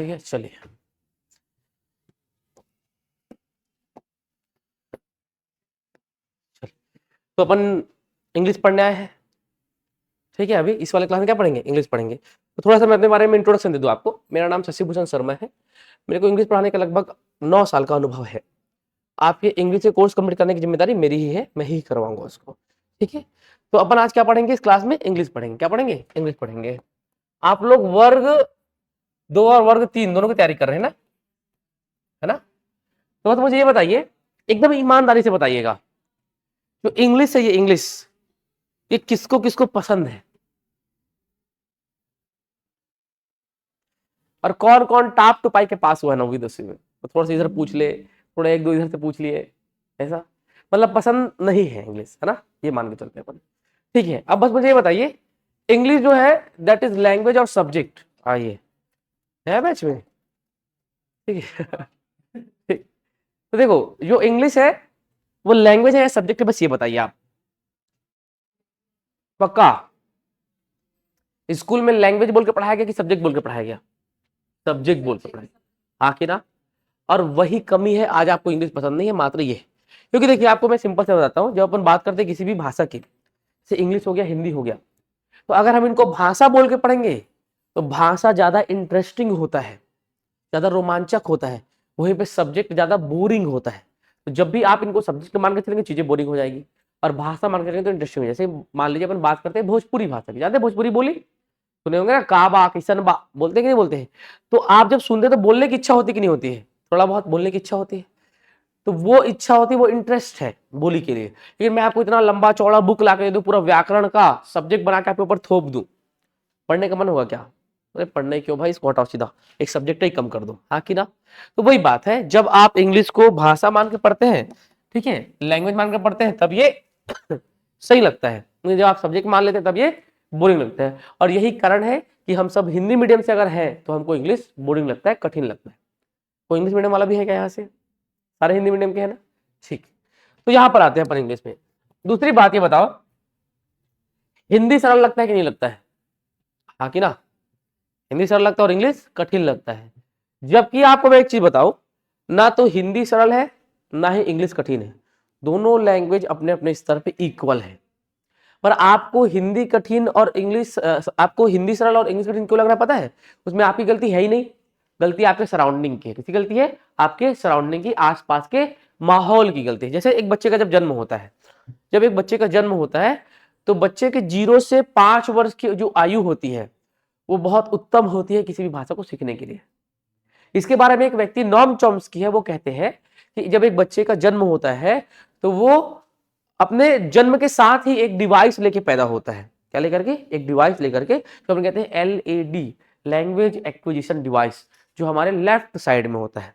ठीक है, चलिए तो अपन इंग्लिश पढ़ने आए हैं। ठीक है, अभी इस वाले क्लास में क्या पढ़ेंगे? इंग्लिश पढ़ेंगे। तो थोड़ा सा मैं अपने बारे में इंट्रोडक्शन दे दूं आपको। मेरा नाम शशि भूषण शर्मा है। मेरे को इंग्लिश पढ़ाने का लगभग 9 साल का अनुभव है। आपके इंग्लिश के कोर्स कंप्लीट करने की जिम्मेदारी मेरी ही है, मैं ही करवाऊंगा उसको। ठीक है, तो अपन आज क्या पढ़ेंगे? इस क्लास में इंग्लिश पढ़ेंगे। क्या पढ़ेंगे? इंग्लिश पढ़ेंगे। आप लोग वर्ग 2 और वर्ग 3 दोनों की तैयारी कर रहे हैं ना? है ना? तो मुझे ये बताइए, एकदम ईमानदारी से बताइएगा, जो इंग्लिश है, ये इंग्लिश ये किसको किसको पसंद है? और कौन कौन टॉप टू पाई के पास हुआ है 9वीं 10वीं में? तो थोड़ा सा इधर पूछ ले, थोड़ा एक दो इधर से पूछ लिए, ऐसा मतलब पसंद नहीं है इंग्लिश, है ना? ये मान के चलते हैं अपन। ठीक है, अब बस मुझे ये बताइए, इंग्लिश जो है दैट इज लैंग्वेज और सब्जेक्ट। आइए, है बैच में? ठीक है ठीक। तो देखो, जो इंग्लिश है वो लैंग्वेज है या सब्जेक्ट है? बस ये बताइए आप। पक्का? स्कूल में लैंग्वेज बोल के पढ़ाया गया कि सब्जेक्ट बोल के पढ़ाया गया? सब्जेक्ट बोल के पढ़ाया। हाँ कि ना? और वही कमी है, आज आपको इंग्लिश पसंद नहीं है, मात्र ये। क्योंकि देखिए, आपको मैं सिंपल से बताता हूँ, जब अपन बात करते हैं किसी भी भाषा की, जैसे इंग्लिश हो गया, हिंदी हो गया, तो अगर हम इनको भाषा बोल के पढ़ेंगे तो भाषा ज्यादा इंटरेस्टिंग होता है, ज्यादा रोमांचक होता है। वहीं पे सब्जेक्ट ज्यादा बोरिंग होता है। तो जब भी आप इनको सब्जेक्ट मान के चलेंगे, चीजें बोरिंग हो जाएगी, और भाषा मान के चलेंगे तो इंटरेस्टिंग हो। जैसे मान लीजिए अपन बात करते हैं भोजपुरी भाषा की, जानते हैं भोजपुरी बोली? सुने होंगे ना, काबा किशन बा, बोलते हैं कि नहीं बोलते हैं? तो आप जब सुनते हैं तो बोलने की इच्छा होती कि नहीं होती है? थोड़ा बहुत बोलने की इच्छा होती है। तो वो इच्छा होती है, वो इंटरेस्ट है बोली के लिए। लेकिन मैं आपको इतना लंबा चौड़ा बुक ला के दे दूं, पूरा व्याकरण का सब्जेक्ट बना के आपके ऊपर थोप दूं, पढ़ने का मन होगा क्या? अरे पढ़ने क्यों भाई, इसको हटाओ सीधा, एक सब्जेक्ट ही कम कर दो। हाँ कि ना? तो वही बात है, जब आप इंग्लिश को भाषा मान के पढ़ते हैं, ठीक है, लैंग्वेज मान के पढ़ते हैं, तब ये सही लगता है। जब आप सब्जेक्ट मान लेते हैं तब ये बोरिंग लगता है। और यही कारण है कि हम सब हिंदी मीडियम से अगर हैं तो हमको इंग्लिश बोरिंग लगता है, कठिन लगता है। कोई इंग्लिश मीडियम वाला भी है क्या यहाँ से? सारे हिंदी मीडियम के हैं ना? ठीक। तो यहां पर आते हैं अपन इंग्लिश में। दूसरी बात ये बताओ, हिंदी सरल लगता है कि नहीं लगता है? हाँ कि ना? हिंदी सरल लगता है और इंग्लिश कठिन लगता है। जबकि आपको मैं एक चीज बताऊं, ना तो हिंदी सरल है ना ही इंग्लिश कठिन है। दोनों लैंग्वेज अपने अपने स्तर पे इक्वल है। पर आपको हिंदी कठिन और इंग्लिश, आपको हिंदी सरल और इंग्लिश कठिन क्यों लग रहा है पता है? उसमें आपकी गलती है ही नहीं। गलती आपके सराउंडिंग की है। किसकी गलती है? आपके सराउंडिंग की, आसपास के माहौल की गलती है। जैसे एक बच्चे का जब जन्म होता है, जब एक बच्चे का जन्म होता है तो बच्चे के 0 से 5 वर्ष की जो आयु होती है वो बहुत उत्तम होती है किसी भी भाषा को सीखने के लिए। इसके बारे में एक व्यक्ति नॉम चॉम्स्की है, वो कहते हैं कि जब एक बच्चे का जन्म होता है तो वो अपने जन्म के साथ ही एक डिवाइस लेके पैदा होता है। क्या लेकर के? एक डिवाइस लेकर के, जो हम कहते हैं LAD, लैंग्वेज एक्विजिशन डिवाइस, जो हमारे लेफ्ट साइड में होता है।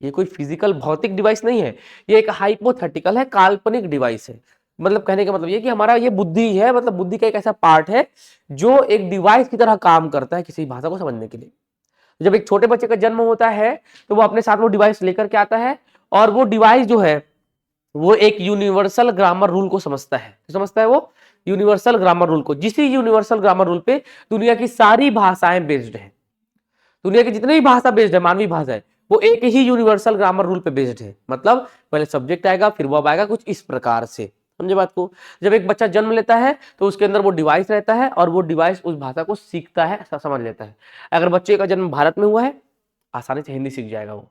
ये कोई फिजिकल भौतिक डिवाइस नहीं है, ये एक हाइपोथेटिकल है, काल्पनिक डिवाइस है। मतलब कहने का मतलब ये कि हमारा ये बुद्धि है, मतलब बुद्धि का एक ऐसा पार्ट है जो एक डिवाइस की तरह काम करता है किसी भाषा को समझने के लिए। जब एक छोटे बच्चे का जन्म होता है तो वो अपने साथ वो डिवाइस लेकर के आता है, और वो डिवाइस जो है वो एक यूनिवर्सल ग्रामर रूल को समझता है। समझता है वो यूनिवर्सल ग्रामर रूल को, जिस यूनिवर्सल ग्रामर रूल पे दुनिया की सारी भाषाएं बेस्ड है। दुनिया की जितनी भी भाषा बेस्ड है, मानवीय भाषा है, वो एक ही यूनिवर्सल ग्रामर रूल पे बेस्ड है। मतलब पहले सब्जेक्ट आएगा, फिर वर्ब आएगा, कुछ इस प्रकार से। समझे बात को? जब एक बच्चा जन्म लेता है तो उसके अंदर वो डिवाइस रहता है, और वो डिवाइस उस भाषा को सीखता है, समझ लेता है। अगर बच्चे का जन्म भारत में हुआ है, आसानी से हिंदी सीख जाएगा वो।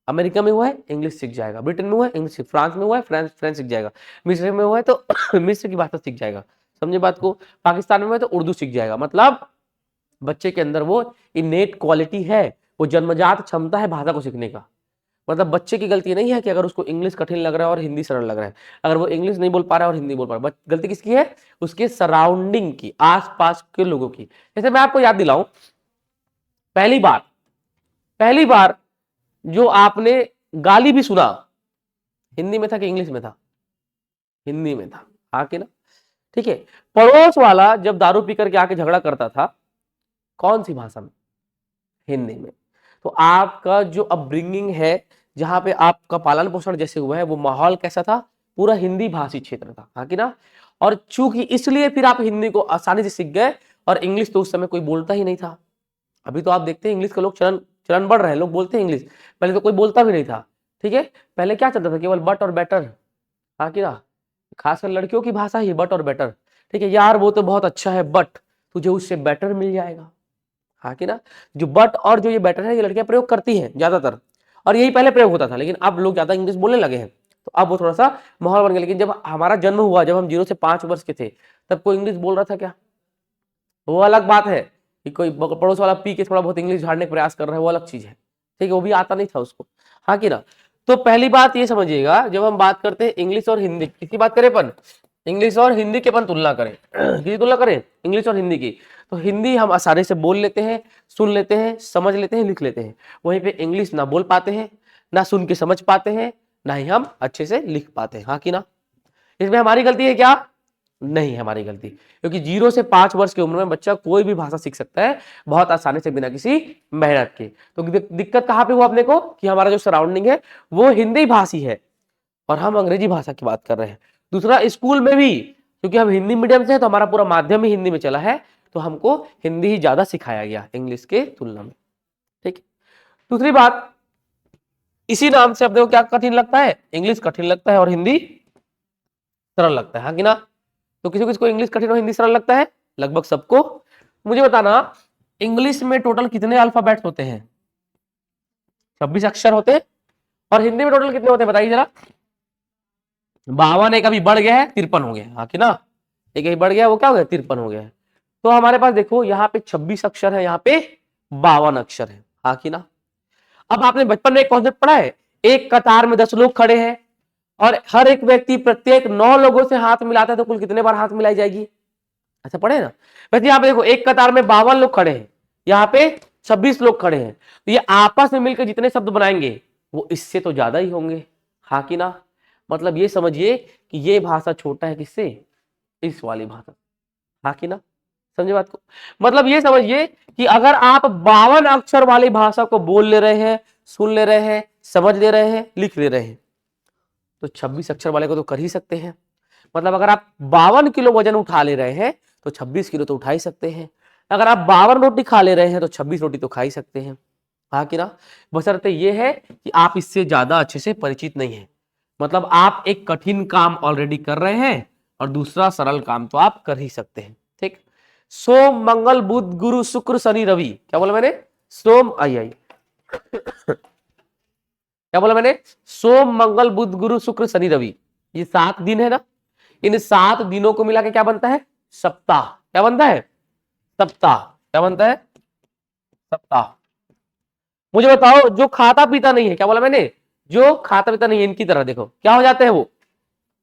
अमेरिका में हुआ है, इंग्लिश सीख जाएगा। ब्रिटेन में हुआ है, इंग्लिश। फ्रांस में हुआ है, फ्रेंच सीख जाएगा। मिस्र में हुआ है तो मिस्र की भाषा सीख जाएगा। समझे बात को? पाकिस्तान में हुआ है तो उर्दू सीख जाएगा। मतलब बच्चे के अंदर वो इनेट क्वालिटी है, वो जन्मजात क्षमता है भाषा को सीखने का। मतलब बच्चे की गलती नहीं है कि अगर उसको इंग्लिश कठिन लग रहा है और हिंदी सरल लग रहा है, अगर वो इंग्लिश नहीं बोल पा रहा है और हिंदी बोल पा रहा है। गलती किसकी है? उसके सराउंडिंग की, आसपास के लोगों की। जैसे मैं आपको याद दिलाऊं, पहली बार जो आपने गाली भी सुना, हिंदी में था कि इंग्लिश में था? हिंदी में था। हाँ कि ना? ठीक है। पड़ोस वाला जब दारू पी करके आके झगड़ा करता था, कौन सी भाषा में? हिंदी में। तो आपका जो अपब्रिंगिंग है, जहां पे आपका पालन पोषण जैसे हुआ है, वो माहौल कैसा था? पूरा हिंदी भाषी क्षेत्र था। हाँ कि ना? और चूंकि इसलिए फिर आप हिंदी को आसानी से सीख गए, और इंग्लिश तो उस समय कोई बोलता ही नहीं था। अभी तो आप देखते हैं इंग्लिश के लोग चलन चलन बढ़ रहा है, लोग बोलते हैं इंग्लिश, पहले तो कोई बोलता भी नहीं था, ठीक है, पहले क्या चलता था, केवल बट और बेटर, हाँ कि ना, खासकर लड़कियों की भाषा ही बट और बेटर, ठीक है, यार वो तो बहुत अच्छा है बट तुझे उससे बेटर मिल जाएगा, हाँ कि ना, जो बट और जो ये बेटर है ये लड़कियां प्रयोग करती हैं ज्यादातर, और यही पहले प्रयोग होता था, लेकिन अब लोग ज्यादा इंग्लिश बोलने लगे हैं, तो अब वो थोड़ा सा माहौल बन गया। लेकिन जब हमारा जन्म हुआ, जब हम 0 से 5 वर्ष के थे, तब कोई इंग्लिश बोल रहा था क्या? वो अलग बात है कि कोई पड़ोस वाला पी के थोड़ा बहुत इंग्लिश झाड़ने का प्रयास कर रहा है, वो अलग चीज है, ठीक है, वो भी आता नहीं था उसको, हाँ कि ना। तो पहली बात ये समझिएगा, जब हम बात करते हैं इंग्लिश और हिंदी, किसकी बात करें अपन, इंग्लिश और हिंदी की अपन तुलना करें, किसकी तुलना करें, इंग्लिश और हिंदी की, तो हिंदी हम आसानी से बोल लेते हैं, सुन लेते हैं, समझ लेते हैं, लिख लेते हैं, वहीं पे इंग्लिश ना बोल पाते हैं, ना सुन के समझ पाते हैं, ना ही हम अच्छे से लिख पाते हैं, हाँ कि ना। इसमें हमारी गलती है क्या? नहीं है हमारी गलती, क्योंकि 0 से 5 वर्ष की उम्र में बच्चा कोई भी भाषा सीख सकता है बहुत आसानी से, बिना किसी मेहनत के। तो दिक्कत कहां पे हुआ अपने को, कि हमारा जो सराउंडिंग है वो हिंदी भाषी है और हम अंग्रेजी भाषा की बात कर रहे हैं। दूसरा, स्कूल में भी क्योंकि हम हिंदी मीडियम से हैं, तो हमारा पूरा माध्यम ही हिंदी में चला है, तो हमको हिंदी ही ज्यादा सिखाया गया इंग्लिश के तुलना में, ठीक है। दूसरी बात, इसी नाम से अपने को क्या कठिन लगता है, इंग्लिश कठिन लगता है और हिंदी सरल लगता है, हाँ कि ना। तो किसी किसी को इंग्लिश कठिन और हिंदी सरल लगता है, लगभग सबको। मुझे बताना, इंग्लिश में टोटल कितने अल्फाबेट्स होते हैं? 26 अक्षर होते हैं, और हिंदी में टोटल कितने होते हैं बताइए जरा? 52, एक अभी बढ़ गया है 53 हो गया, हाँ कि ना, एक अभी बढ़ गया, वो क्या हो गया, 53 हो गया है। तो हमारे पास देखो यहाँ पे 26 अक्षर है, यहाँ पे 52 अक्षर है, हाँ कि ना। अब आपने बचपन में एक कॉन्सेप्ट पढ़ा है, एक कतार में 10 लोग खड़े हैं और हर एक व्यक्ति प्रत्येक 9 लोगों से हाथ मिलाता है, तो कुल कितने बार हाथ मिलाई जाएगी? ऐसा पढ़े ना। वैसे यहाँ पे देखो, एक कतार में 52 लोग खड़े हैं, यहाँ पे 26 लोग खड़े हैं, तो ये आपस में मिलकर जितने शब्द बनाएंगे वो इससे तो ज्यादा ही होंगे, हाँ कि ना। मतलब ये समझिए कि ये भाषा छोटा है किससे, इस वाली भाषा, हाँ कि ना, समझे बात को। मतलब ये समझिए कि अगर आप 52 अक्षर वाली भाषा को बोल ले रहे हैं, सुन ले रहे हैं, समझ ले रहे हैं, लिख ले रहे हैं, तो 26 अक्षर वाले को तो कर ही सकते हैं। मतलब अगर आप 52 किलो वजन उठा ले रहे हैं तो 26 किलो तो उठा ही सकते हैं। अगर आप 52 रोटी खा ले रहे हैं तो 26 रोटी तो खा ही सकते हैं, हाँ कि ना। बशर्ते ये है कि आप इससे ज्यादा अच्छे से परिचित नहीं है। मतलब आप एक कठिन काम ऑलरेडी कर रहे हैं और दूसरा सरल काम तो आप कर ही सकते हैं, ठीक। सोम मंगल बुध गुरु शुक्र शनि रवि, क्या बोला मैंने? सोम आई क्या बोला मैंने? सोम मंगल बुध गुरु शुक्र शनि रवि, ये 7 दिन है ना। इन 7 दिनों को मिला के क्या बनता है? सप्ताह। क्या बनता है? सप्ताह। क्या बनता है? सप्ताह। मुझे बताओ, जो खाता पीता नहीं है, क्या बोला मैंने? जो खाता पीता नहीं है, इनकी तरह देखो क्या हो जाते हैं वो?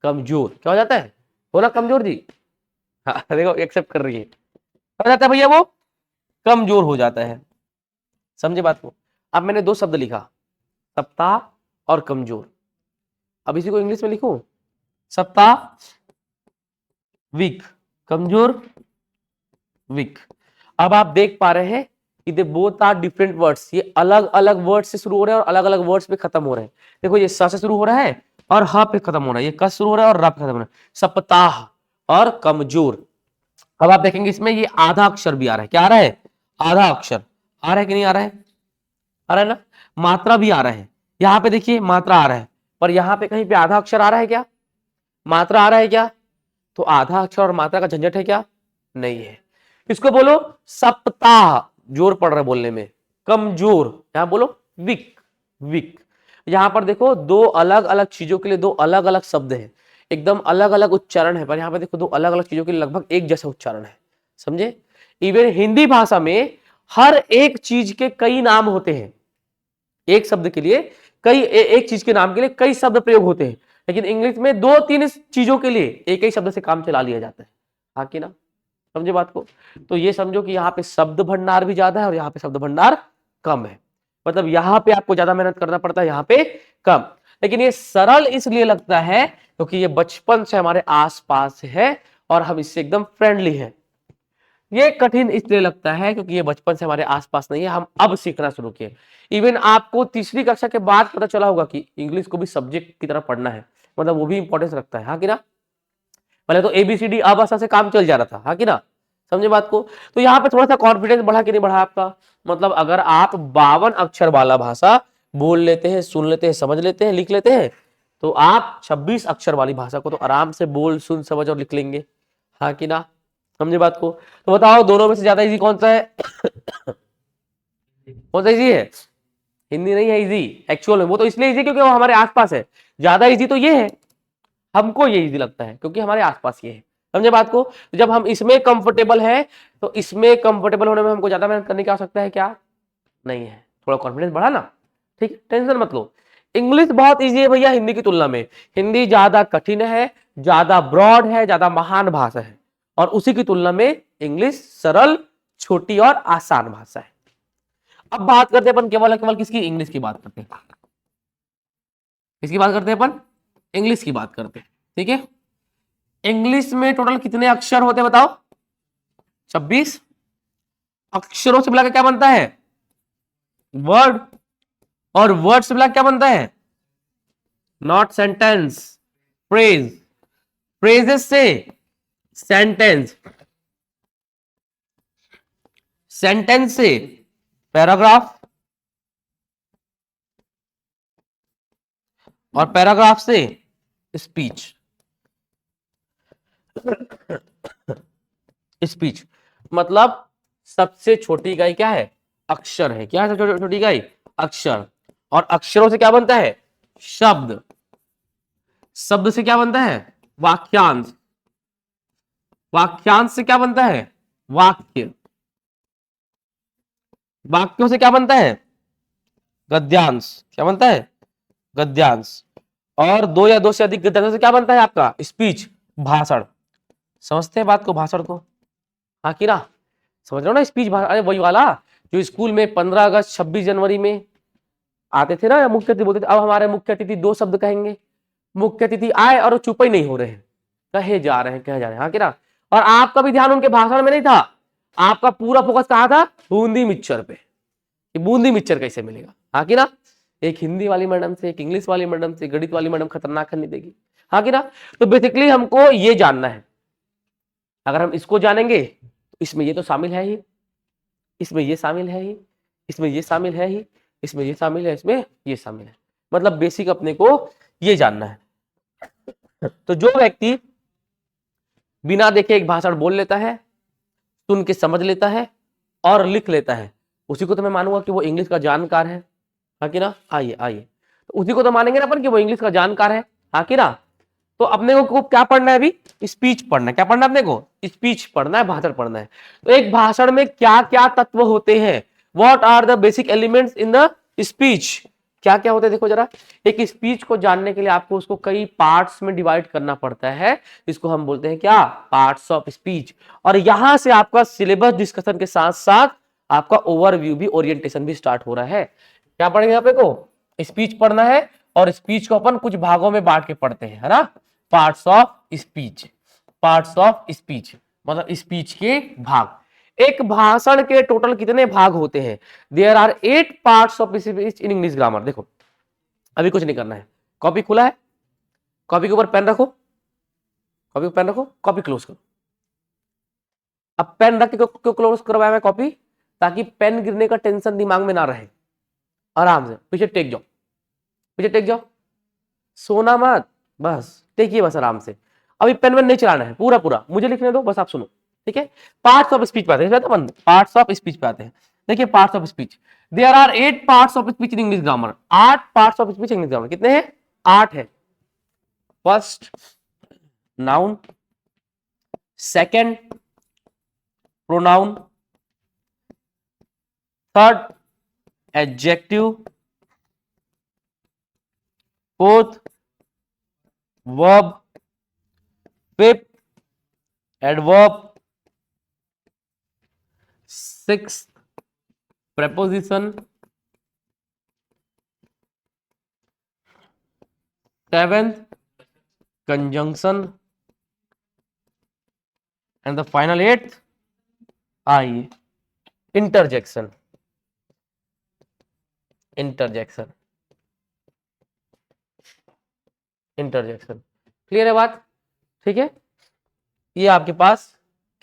कमजोर। क्या हो जाता है? बोला कमजोर जी, हाँ देखो एक्सेप्ट कर रही है, क्या हो जाता है भैया? वो कमजोर हो जाता है, समझे बात को। अब मैंने 2 शब्द लिखा, सप्ताह और कमजोर। अब इसी को इंग्लिश में लिखूं, सप्ताह वीक, कमजोर वीक। अब आप देख पा रहे हैं कि they both are different words, ये अलग अलग वर्ड से शुरू हो रहे हैं और अलग अलग वर्ड्स पे खत्म हो रहे हैं। देखो ये स से शुरू हो रहा है और ह पे खत्म हो रहा है, ये क शुरू हो रहा है और र पे खत्म हो रहा है, सप्ताह और कमजोर। अब आप देखेंगे इसमें ये आधा अक्षर भी आ रहा है, क्या आ रहा है? आधा अक्षर आ रहा है कि नहीं आ रहा है? आ रहा है ना। मात्रा भी आ रहा है, यहाँ पे देखिए मात्रा आ रहा है, पर यहाँ पे कहीं पे आधा अक्षर आ रहा है क्या? मात्रा आ रहा है क्या? तो आधा अक्षर और मात्रा का झंझट है क्या? नहीं है। इसको बोलो सप्ताह, जोर पड़ रहा है बोलने में। कमजोर, यहां बोलो वीक, वीक। यहां पर देखो 2 अलग अलग चीजों के लिए 2 अलग अलग शब्द हैं, एकदम अलग अलग उच्चारण है, पर यहां पर देखो 2 अलग अलग चीजों के लिए लगभग एक जैसा उच्चारण है, समझे। इवन हिंदी भाषा में हर एक चीज के कई नाम होते हैं, एक शब्द के लिए कई एक चीज के नाम के लिए कई शब्द प्रयोग होते हैं, लेकिन इंग्लिश में 2-3 चीजों के लिए एक ही शब्द से काम चला लिया जाता है, हाँ कि ना, समझे बात को। तो ये समझो कि यहाँ पे शब्द भंडार भी ज्यादा है और यहाँ पे शब्द भंडार कम है। मतलब यहाँ पे आपको ज्यादा मेहनत करना पड़ता है, यहाँ पे कम। लेकिन ये सरल इसलिए लगता है क्योंकि ये बचपन से हमारे आसपास है और हम इससे एकदम फ्रेंडली हैं। ये कठिन इसलिए लगता है क्योंकि ये बचपन से हमारे आसपास नहीं है, हम अब सीखना शुरू किए। इवन आपको तीसरी कक्षा के बाद पता चला होगा कि इंग्लिश को भी सब्जेक्ट की तरह पढ़ना है, मतलब वो भी इंपॉर्टेंस रखता है, हाँ कि ना। पहले तो ABCD अब से काम चल जा रहा था, हाँ कि ना। समझे बात को। तो यहाँ पे थोड़ा सा कॉन्फिडेंस बढ़ा कि नहीं बढ़ा आपका, मतलब अगर आप 52 अक्षर वाला भाषा बोल लेते हैं, सुन लेते हैं, समझ लेते हैं, लिख लेते हैं, तो आप 26 अक्षर वाली भाषा को तो आराम से बोल, सुन, समझ और लिख लेंगे, हाँ कि ना। समझे बात को। तो बताओ दोनों में से ज्यादा इजी कौन सा है? कौन सा इजी है? हिंदी नहीं है इजी एक्चुअल में, वो तो इसलिए इजी क्योंकि वो हमारे आसपास है। ज्यादा इजी तो ये है, हमको ये इजी लगता है क्योंकि हमारे आसपास ये है। समझे बात को। तो जब हम इसमें कंफर्टेबल है तो इसमें कंफर्टेबल होने में हमको ज्यादा मेहनत करने की आवश्यकता है क्या? नहीं है। थोड़ा कॉन्फिडेंस बढ़ा ना, ठीक है, टेंशन मत लो। इंग्लिश बहुत इजी है भैया हिंदी की तुलना में। हिंदी ज्यादा कठिन है, ज्यादा ब्रॉड है, ज्यादा महान भाषा है, और उसी की तुलना में इंग्लिश सरल, छोटी और आसान भाषा है। अब बात करते हैं अपन केवल केवल किसकी? इंग्लिश की बात करते हैं। किसकी बात करते हैं अपन? इंग्लिश की बात करते हैं, ठीक है। इंग्लिश में टोटल कितने अक्षर होते हैं बताओ? 26 अक्षरों से मिलाकर क्या बनता है? वर्ड। और वर्ड से मिलाकर क्या बनता है? Not sentence, phrase. फ्रेजेस से सेंटेंस, सेंटेंस से पैराग्राफ, और पैराग्राफ से स्पीच। स्पीच मतलब सबसे छोटी इकाई क्या है? अक्षर है। क्या है सबसे छोटी इकाई? अक्षर। और अक्षरों से क्या बनता है? शब्द। शब्द से क्या बनता है? वाक्यांश। वाक्यांश से क्या बनता है? वाक्य। वाक्यों से क्या बनता है? गद्यांश। क्या बनता है? गद्यांश। और दो या दो से अधिक गद्यांशों से क्या बनता है आपका? स्पीच, भाषण। समझते हैं बात को? भाषण को, हाँ कि ना? समझ रहे हो ना? स्पीच भाषण, अरे वही वाला जो स्कूल में 15 अगस्त 26 जनवरी में आते थे ना, मुख्य अतिथि बोलते थे, अब हमारे मुख्य अतिथि 2 शब्द कहेंगे। मुख्य अतिथि आए और वो चुप ही नहीं हो रहे हैं, कहे जा रहे हैं, कहे जा रहे हैं, हाँ कि ना? और आपका भी ध्यान उनके भाषण में नहीं था, आपका पूरा फोकस कहाँ था? बूंदी मिक्सचर पे, कि बूंदी मिक्सचर कैसे मिलेगा, हाँ कि ना? एक हिंदी वाली मैडम से, एक इंग्लिश वाली मैडम से, गणित वाली मैडम खतरनाक करनी देगी, हाँ कि ना? तो बेसिकली हमको ये जानना है। अगर हम इसको जानेंगे तो इसमें ये तो शामिल है ही, इसमें ये शामिल है ही, इसमें ये शामिल है ही, इसमें ये शामिल है, इसमें ये शामिल है। मतलब बेसिक अपने को ये जानना है। तो जो व्यक्ति बिना देखे एक भाषण बोल लेता है, सुन के समझ लेता है और लिख लेता है, उसी को तो मैं मानूंगा कि वो इंग्लिश का जानकार है, हाँ कि ना? आइए आइए, तो उसी को तो मानेंगे ना अपन कि वो इंग्लिश का जानकार है, हाँ कि ना? तो अपने को क्या पढ़ना है अभी? स्पीच पढ़ना है। क्या पढ़ना है अपने को? स्पीच पढ़ना है, भाषण पढ़ना है। तो एक भाषण में क्या क्या तत्व होते हैं? What are the basic elements in the speech? क्या क्या होते हैं देखो जरा। एक स्पीच को जानने के लिए आपको उसको कई पार्ट्स में डिवाइड करना पड़ता है, इसको हम बोलते हैं क्या? Parts of speech. और यहां से आपका सिलेबस डिस्कशन के साथ साथ आपका ओवरव्यू भी, ओरिएंटेशन भी स्टार्ट हो रहा है। क्या पढ़ेंगे यहाँ पे को? स्पीच पढ़ना है, और स्पीच को अपन कुछ भागों में बांट के पढ़ते हैं, है ना? Parts of speech. Parts of speech मतलब स्पीच के भाग। एक भाषण के टोटल कितने भाग होते हैं? There are 8 parts of speech in English grammar. देखो अभी कुछ नहीं करना है, कॉपी खुला है, कॉपी के ऊपर पेन रखो, कॉपी पेन रखो, कॉपी क्लोज करो। अब पेन रख के क्यों क्लोज करवाया मैं कॉपी? ताकि पेन गिरने का टेंशन दिमाग में ना रहे। आराम से पीछे टेक जाओ, पीछे टेक जाओ, सोना मत, बस टेकिए बस आराम से। अभी पेन वेन नहीं चलाना है, पूरा पूरा मुझे लिखने दो, बस आप सुनो, ठीक है? पार्ट्स ऑफ स्पीच पे आते हैं, पार्ट्स ऑफ स्पीच पे आते हैं। देखिए parts of speech, there are 8 parts of speech in English grammar. 8 parts of speech English grammar. कितने हैं? 8 है। First noun, second pronoun, third adjective, fourth verb, fifth adverb, sixth preposition, seventh conjunction, and the final 8th आइए interjection। interjection interjection clear है बात? ठीक है, ये आपके पास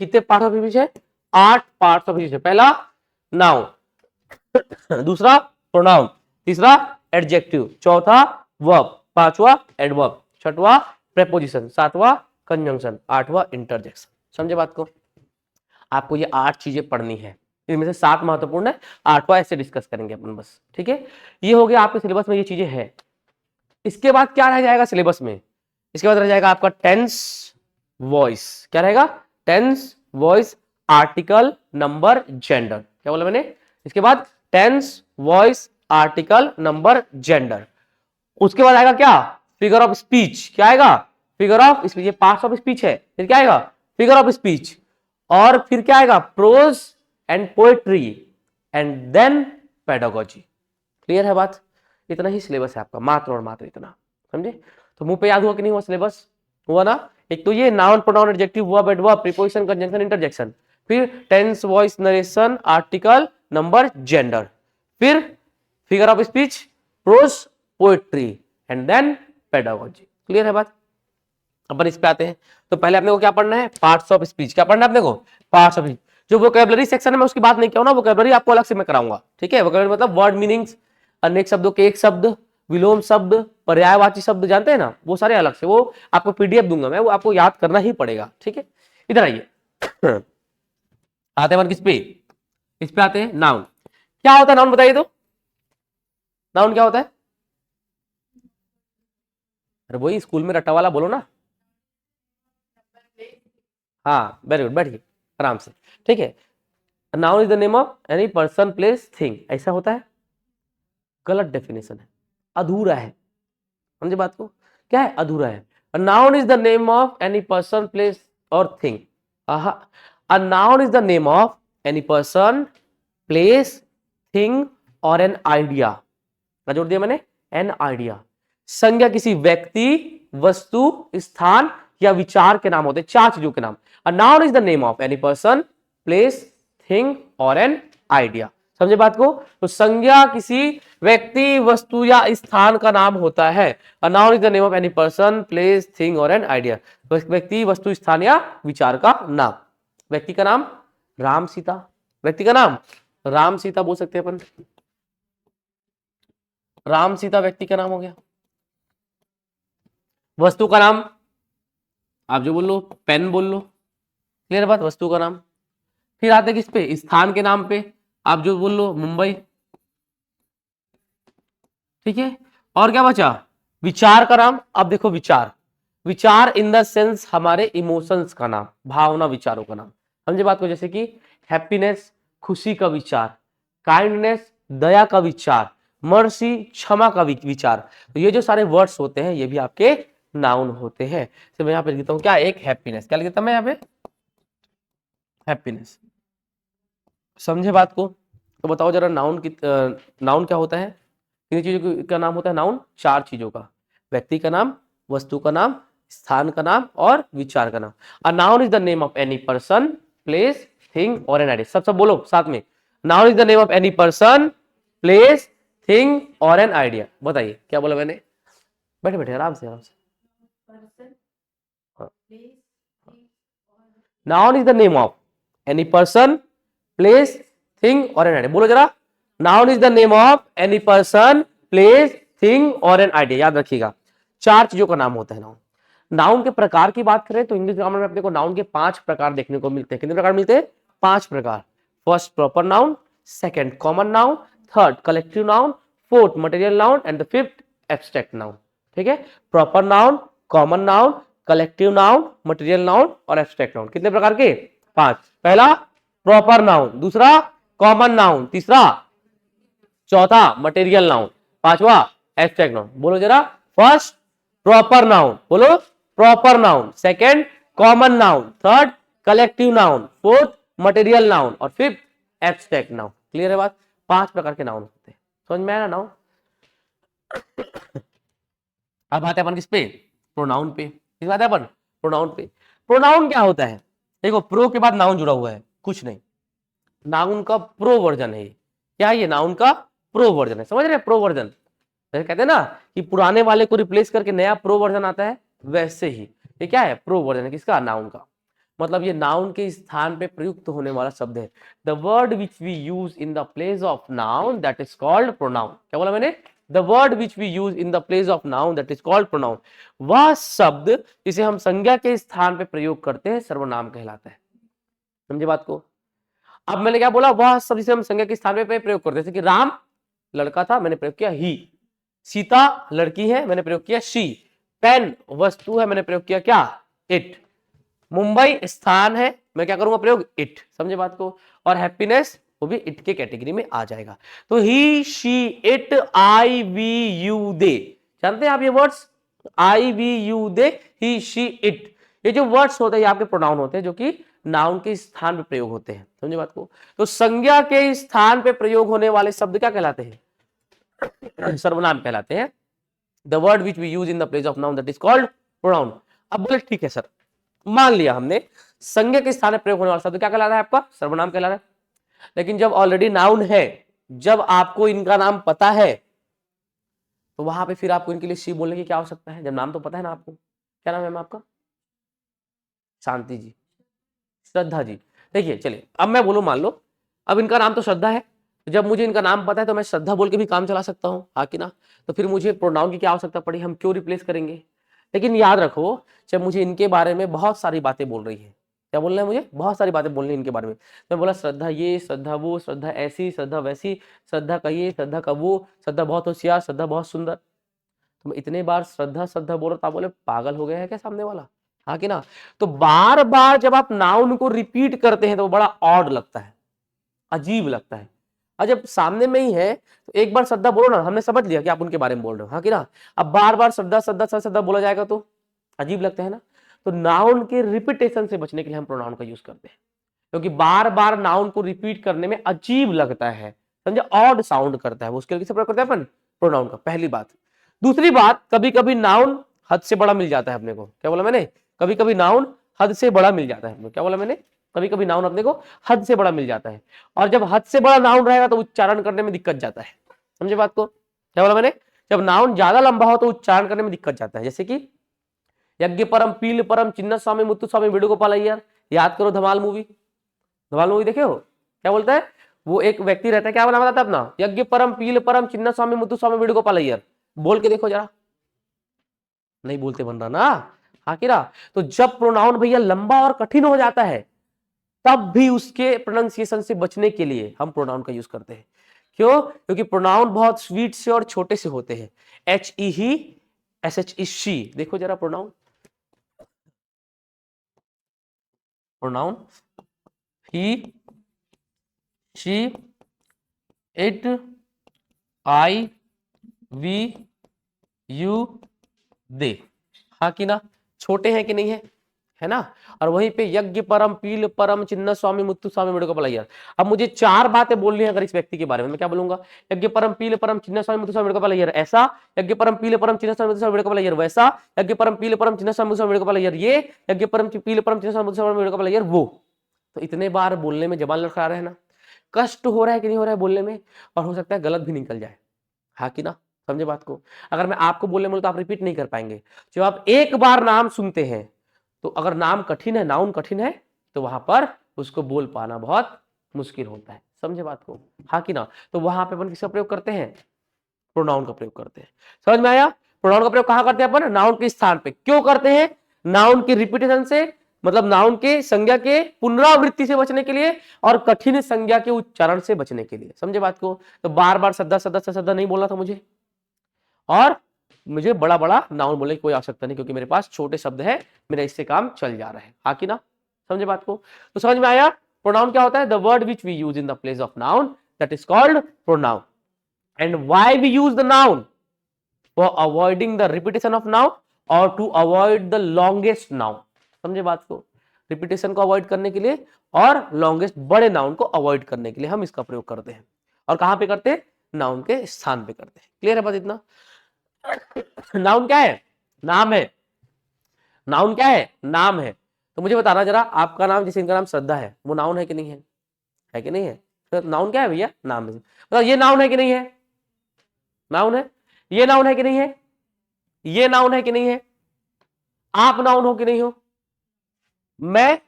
कितने पार्ट ऑफ स्पीच है? 8 पार्ट ऑफ स्पीच है। पहला नाउन, दूसरा प्रोनाउन, तीसरा एडजेक्टिव, चौथा वर्ब, पांचवा एडवर्ब, छठवा प्रेपोजिशन, सातवां कंजंक्शन, आठवां इंटरजेक्शन। समझे बात को? आपको ये 8 चीजें पढ़नी है, इनमें से 7 महत्वपूर्ण है, 8वां ऐसे डिस्कस करेंगे अपन बस। ठीक है, ये हो गया आपके सिलेबस में, ये चीजें हैं। इसके बाद क्या रह जाएगा सिलेबस में? इसके बाद रह जाएगा आपका टेंस वॉइस। क्या रहेगा? Tense voice, article, number, gender. क्या बोला मैंने? इसके बाद tense voice, article, number, gender. उसके बाद आएगा क्या? Figure of speech. क्या आएगा? Figure of speech. ये पार्ट्स ऑफ स्पीच है, फिर क्या आएगा? Figure of speech. और फिर क्या आएगा? Prose and poetry, and then pedagogy. Clear है बात? इतना ही सिलेबस है आपका, मात्र और मात्र इतना। समझे? तो मुंह पे याद हुआ कि नहीं हुआ सिलेबस? हुआ ना? एक तो ये noun, pronoun, adjective, verb, adverb, preposition, conjunction, interjection, फिर tense, voice, narration, article, number, gender, फिर figure of speech, prose, poetry, and then pedagogy. Clear है बात? अपन इस पे आते हैं। तो पहले अपने को क्या पढ़ना है? Parts of speech. क्या पढ़ना है अपने को? Parts of speech. जो वोकैबुलरी सेक्शन है मैं उसकी बात नहीं किया ना, वोकैबुलरी आपको अलग से मैं कराऊंगा। ठीक है, वोकैबुलरी मतलब वर्ड मीनिंग्स, अनेक शब्दों के एक शब्द, विलोम शब्द, पर्यायवाची शब्द, जानते हैं ना, वो सारे अलग से, वो आपको पीडीएफ दूंगा मैं, वो आपको याद करना ही पड़ेगा। ठीक है, इधर आइए। आते हैं किस पे? इस पे आते हैं नाउन। क्या होता है नाउन, बताइए तो? नाउन क्या होता है? अरे वही स्कूल में रट्टा वाला बोलो ना। हाँ, वेरी गुड, बैठिए आराम से। ठीक है, noun is the name of any person, place, thing. ऐसा होता है? गलत डेफिनेशन है, अधूरा है। समझे बात को? क्या है? अधूरा है। Noun is the name of any person, place और thing. A noun is the name of any person, place, thing और एन आइडिया। क्या जोड़ दिया मैंने? An idea. संज्ञा किसी व्यक्ति, वस्तु, स्थान या विचार के नाम होते हैं, 4 चीजों के नाम। अ noun is the name of any person, place, thing और एन आइडिया। समझे बात को? तो संज्ञा किसी व्यक्ति, वस्तु या स्थान का नाम होता है। अ noun is the name of any person, place, thing और एन आइडिया। व्यक्ति, वस्तु, स्थान या विचार का नाम। व्यक्ति का नाम राम सीता, व्यक्ति का नाम राम सीता बोल सकते हैं अपन। राम सीता व्यक्ति का नाम हो गया। वस्तु का नाम आप जो बोल लो, पेन बोल लो। क्लियर बात? वस्तु का नाम। फिर आते किस पे? स्थान के नाम पे आप जो बोल लो, मुंबई। ठीक है, और क्या बचा? विचार का नाम। अब देखो, विचार, विचार इन द सेंस हमारे इमोशंस का नाम, भावना, विचारों का नाम। समझे बात को? जैसे कि हैप्पीनेस, खुशी का विचार, काइंडनेस, दया का विचार, मर्सी, क्षमा का विचार। तो ये जो सारे वर्ड्स होते हैं ये भी आपके नाउन होते हैं। तो मैं यहाँ पे लिखता हूँ क्या? एक हैप्पीनेस। क्या लिखता मैं यहाँ पे? हैप्पीनेस। समझे बात को? तो बताओ जरा, नाउन की नाउन क्या होता है? किन चीजों का नाम होता है नाउन? 4 चीजों का। व्यक्ति का नाम, वस्तु का नाम, स्थान का नाम और विचार का नाम। अ noun is the name of any person, place, thing और एन आइडिया। सब बोलो साथ में। Noun is the name of any person, place, thing और एन आइडिया। बताइए क्या बोला मैंने? बैठे बैठे आराम से, आराम से। Noun is the name of any person, place, thing और एन आइडिया। बोलो जरा। Noun is the name of any person, place, thing और एन आइडिया। याद रखिएगा, 4 चीजों का नाम होता है नाउन। नाउन के प्रकार की बात करें तो इंग्लिश ग्रामर में अपने को नाउन के 5 प्रकार देखने को मिलते हैं। कितने प्रकार मिलते हैं? 5 प्रकार। First proper noun, second common noun, third collective noun, fourth material noun and the fifth abstract noun. ठीक है, proper noun, common noun, collective noun, material noun और एब्स्ट्रैक्ट नाउन। कितने प्रकार के? 5। पहला प्रॉपर नाउन, दूसरा कॉमन नाउन, तीसरा, चौथा मटेरियल नाउन, पांचवा एब्स्ट्रैक्ट नाउन। बोलो जरा। फर्स्ट प्रॉपर नाउन, बोलो proper noun, second common noun, third collective noun, fourth material noun और फिफ्थ एब्स्ट्रैक्ट नाउन। क्लियर है बात? 5 प्रकार के नाउन होते हैं। समझ में आया नाउन? अब आते हैं अपन किस पे? प्रोनाउन पे। किस बात है अपन? प्रोनाउन पे। प्रोनाउन क्या होता है? देखो, प्रो के बाद नाउन जुड़ा हुआ है, कुछ नहीं। नाउन का प्रो वर्जन है। क्या है ये? नाउन का प्रो वर्जन है। समझ रहे हैं? प्रो वर्जन, कहते हैं ना कि पुराने वाले को रिप्लेस करके नया प्रो वर्जन आता है, वैसे ही ये क्या है? प्रो वर्जन है। किसका? नाउन का। मतलब ये नाउन के स्थान पे प्रयुक्त होने वाला शब्द है। The word which we use in the place of noun that is called pronoun. क्या बोला मैंने? The word which we use in the place of noun that is called pronoun. वह शब्द जिसे हम संज्ञा के स्थान पे प्रयोग करते हैं सर्वनाम कहलाता है। समझे बात को? अब मैंने क्या बोला? वह शब्द जिसे हम संज्ञा के स्थान पे प्रयोग करते हैं, जैसे कि राम लड़का था, मैंने प्रयोग किया ही। सीता लड़की है, मैंने प्रयोग किया शी। पेन वस्तु है, मैंने प्रयोग किया क्या? इट। मुंबई स्थान है, मैं क्या करूंगा प्रयोग? इट। समझे बात को? और हैप्पीनेस वो भी इट के कैटेगरी में आ जाएगा। तो he she it I we you they, जानते हैं आप ये words? I we you they, he she it, ये जो वर्ड्स होते हैं ये आपके प्रोनाउन होते हैं जो कि नाउन के स्थान पे प्रयोग होते हैं। समझे बात को? तो संज्ञा के स्थान पे प्रयोग होने वाले शब्द क्या कहलाते हैं? सर्वनाम कहलाते हैं। The word which we use in the place of noun that is called pronoun. अब बोले ठीक है सर, मान लिया हमने संज्ञा के स्थान में प्रयोग होने वाला शब्द क्या कहलाता है आपका? सर्वनाम कहलाता है। लेकिन जब ऑलरेडी नाउन है, जब आपको इनका नाम पता है, तो वहां पे फिर आपको इनके लिए शी बोलने की क्या आवश्यकता है? जब नाम तो पता है ना आपको। क्या नाम है आपका? शांति जी, श्रद्धा जी। देखिए चलिए, अब मैं बोलूं, मान लो अब इनका नाम तो श्रद्धा है, तो जब मुझे इनका नाम पता है तो मैं श्रद्धा बोल के भी काम चला सकता हूँ, हाँ कि ना? तो फिर मुझे प्रोनाउन की क्या आवश्यकता पड़ी? हम क्यों रिप्लेस करेंगे? लेकिन याद रखो, जब मुझे इनके बारे में बहुत सारी बातें बोल रही है, क्या बोलना है मुझे? बहुत सारी बातें बोलनी है इनके बारे में। मैं बोला श्रद्धा ये, श्रद्धा वो, श्रद्धा ऐसी, श्रद्धा वैसी, श्रद्धा का ये, श्रद्धा का वो, श्रद्धा बहुत होशियार, श्रद्धा बहुत सुंदर। तो मैं इतने बार श्रद्धा श्रद्धा बोल रहा था, बोले पागल हो गया है क्या सामने वाला, हाँ कि ना? तो बार बार जब आप नाउन को रिपीट करते हैं तो बड़ा ऑड लगता है, अजीब लगता है। और जब सामने में ही है तो एक बार श्रद्धा बोलो ना, हमने समझ लिया कि आप उनके बारे में बोल रहे हो, हाँ कि ना? अब बार बार श्रद्धा श्रद्धा श्रद्धा बोला जाएगा तो अजीब लगता है ना? तो नाउन के रिपीटेशन से बचने के लिए हम प्रोनाउन का यूज करते हैं, क्योंकि बार बार नाउन को रिपीट करने में अजीब लगता है, समझे? ऑड साउंड करता है वो, उसके लिए किसे प्रयोग करते हैं अपन? प्रोनाउन का। पहली बात। दूसरी बात, कभी कभी नाउन हद से बड़ा मिल जाता है अपने को। क्या बोला मैंने? कभी कभी नाउन हद से बड़ा मिल जाता है अपने को। क्या बोला मैंने? कभी कभी नाउन अपने को हद से बड़ा मिल जाता है, और जब हद से बड़ा नाउन रहेगा तो उच्चारण करने में दिक्कत जाता है। समझे बात को? क्या बोला मैंने? जब नाउन ज्यादा लंबा हो तो उच्चारण करने में दिक्कत जाता है। जैसे कि यज्ञ परम, पील परम, चिन्ना स्वामी, मुत्तु स्वामी, वेणुगोपाल अय्यर। याद करो धमाल मूवी, धमाल मूवी देखे हो? क्या बोलता है वो? एक व्यक्ति रहता है, क्या नाम बताता है अपना? यज्ञ परम, पील परम, चिन्ना स्वामी, मुत्तु स्वामी, वेणुगोपाल अय्यर। बोल के देखो जरा, नहीं बोलते बन रहा ना, हाँ कि ना? तो जब प्रोनाउन भैया लंबा और कठिन हो जाता है, तब भी उसके प्रोनाउंसिएशन से बचने के लिए हम प्रोनाउन का यूज करते हैं। क्यों? क्योंकि प्रोनाउन बहुत स्वीट से और छोटे से होते हैं। H E he, S H E she. देखो जरा pronoun, pronoun he, she, it, I, we, you, they, हाँ कि ना? छोटे हैं कि नहीं है? है ना? और वहीं पे यज्ञ परम, पील परम, चिन्ना स्वामी, मुत्तु स्वामी, वेणुगोपाल अय्यर। अब मुझे चार बातें बोलनी है अगर इस व्यक्ति के बारे में, मैं क्या बोलूंगा? यज्ञ परम, पील परम, चिन्ना स्वामी, मुत्तु स्वामी, वेणुगोपाल अय्यर ऐसा। यज्ञ परम, पील परम, चिन्ना स्वामी, मुत्तु स्वामी, वेणुगोपाल अय्यर वैसा। यज्ञ परम, पील परम, चिन्ना स्वामी, मुत्तु स्वामी, वेणुगोपाल अय्यर ये। यज्ञ परम, पील परम, चिन्ना स्वामी, मुत्तु स्वामी, वेणुगोपाल अय्यर वो। तो इतने बार बोलने में जबान लड़खड़ा रहा है ना, कष्ट हो रहा है कि नहीं हो रहा है बोलने में, और हो सकता है गलत भी निकल जाए, हाँ कि ना? समझे बात को? अगर मैं आपको बोलने बोलूं तो आप रिपीट नहीं कर पाएंगे। जब आप एक बार नाम सुनते हैं तो अगर नाम कठिन है, नाउन कठिन है, तो वहां पर उसको बोल पाना बहुत मुश्किल होता है। समझे बात को? हाँ कि ना? तो वहां पे अपन किसका प्रयोग करते हैं? प्रोनाउन का प्रयोग करते हैं। समझ में आया? प्रोनाउन का प्रयोग कहां करते हैं अपन? नाउन के स्थान पे। क्यों करते हैं? नाउन की रिपीटेशन से, मतलब नाउन के संज्ञा के पुनरावृत्ति से बचने के लिए, और कठिन संज्ञा के उच्चारण से बचने के लिए। समझे बात को? तो बार बार श्रद्धा श्रद्धा श्रद्धा नहीं बोलना था मुझे, और मुझे बड़ा बड़ा नाउन बोलने की कोई आवश्यकता नहीं, क्योंकि मेरे पास छोटे शब्द है, मेरा इससे काम चल जा रहा है, हाँ कि ना? समझे बात को? तो समझ में आया प्रोनाउन क्या होता है? The word which we use in the place of noun that is called pronoun. And why we use the noun? For avoiding the repetition of noun, और to avoid the longest noun. समझे बात को? Repetition को avoid करने के लिए और longest बड़े नाउन को अवॉइड करने के लिए हम इसका प्रयोग करते हैं। और कहां पे करते हैं? नाउन के स्थान पे करते हैं। क्लियर है बात इतना? नाउन क्या है? नाम है। नाउन क्या है? नाम है। तो मुझे बताना जरा, आपका नाम, जैसे इनका नाम श्रद्धा है, वो नाउन है कि नहीं है? है कि नहीं है? तो नाउन क्या है भैया? नाम है। मतलब ये नाउन है कि नहीं है? नाउन है। ये नाउन है कि नहीं है? ये नाउन है कि नहीं है? आप नाउन हो कि नहीं हो? मैं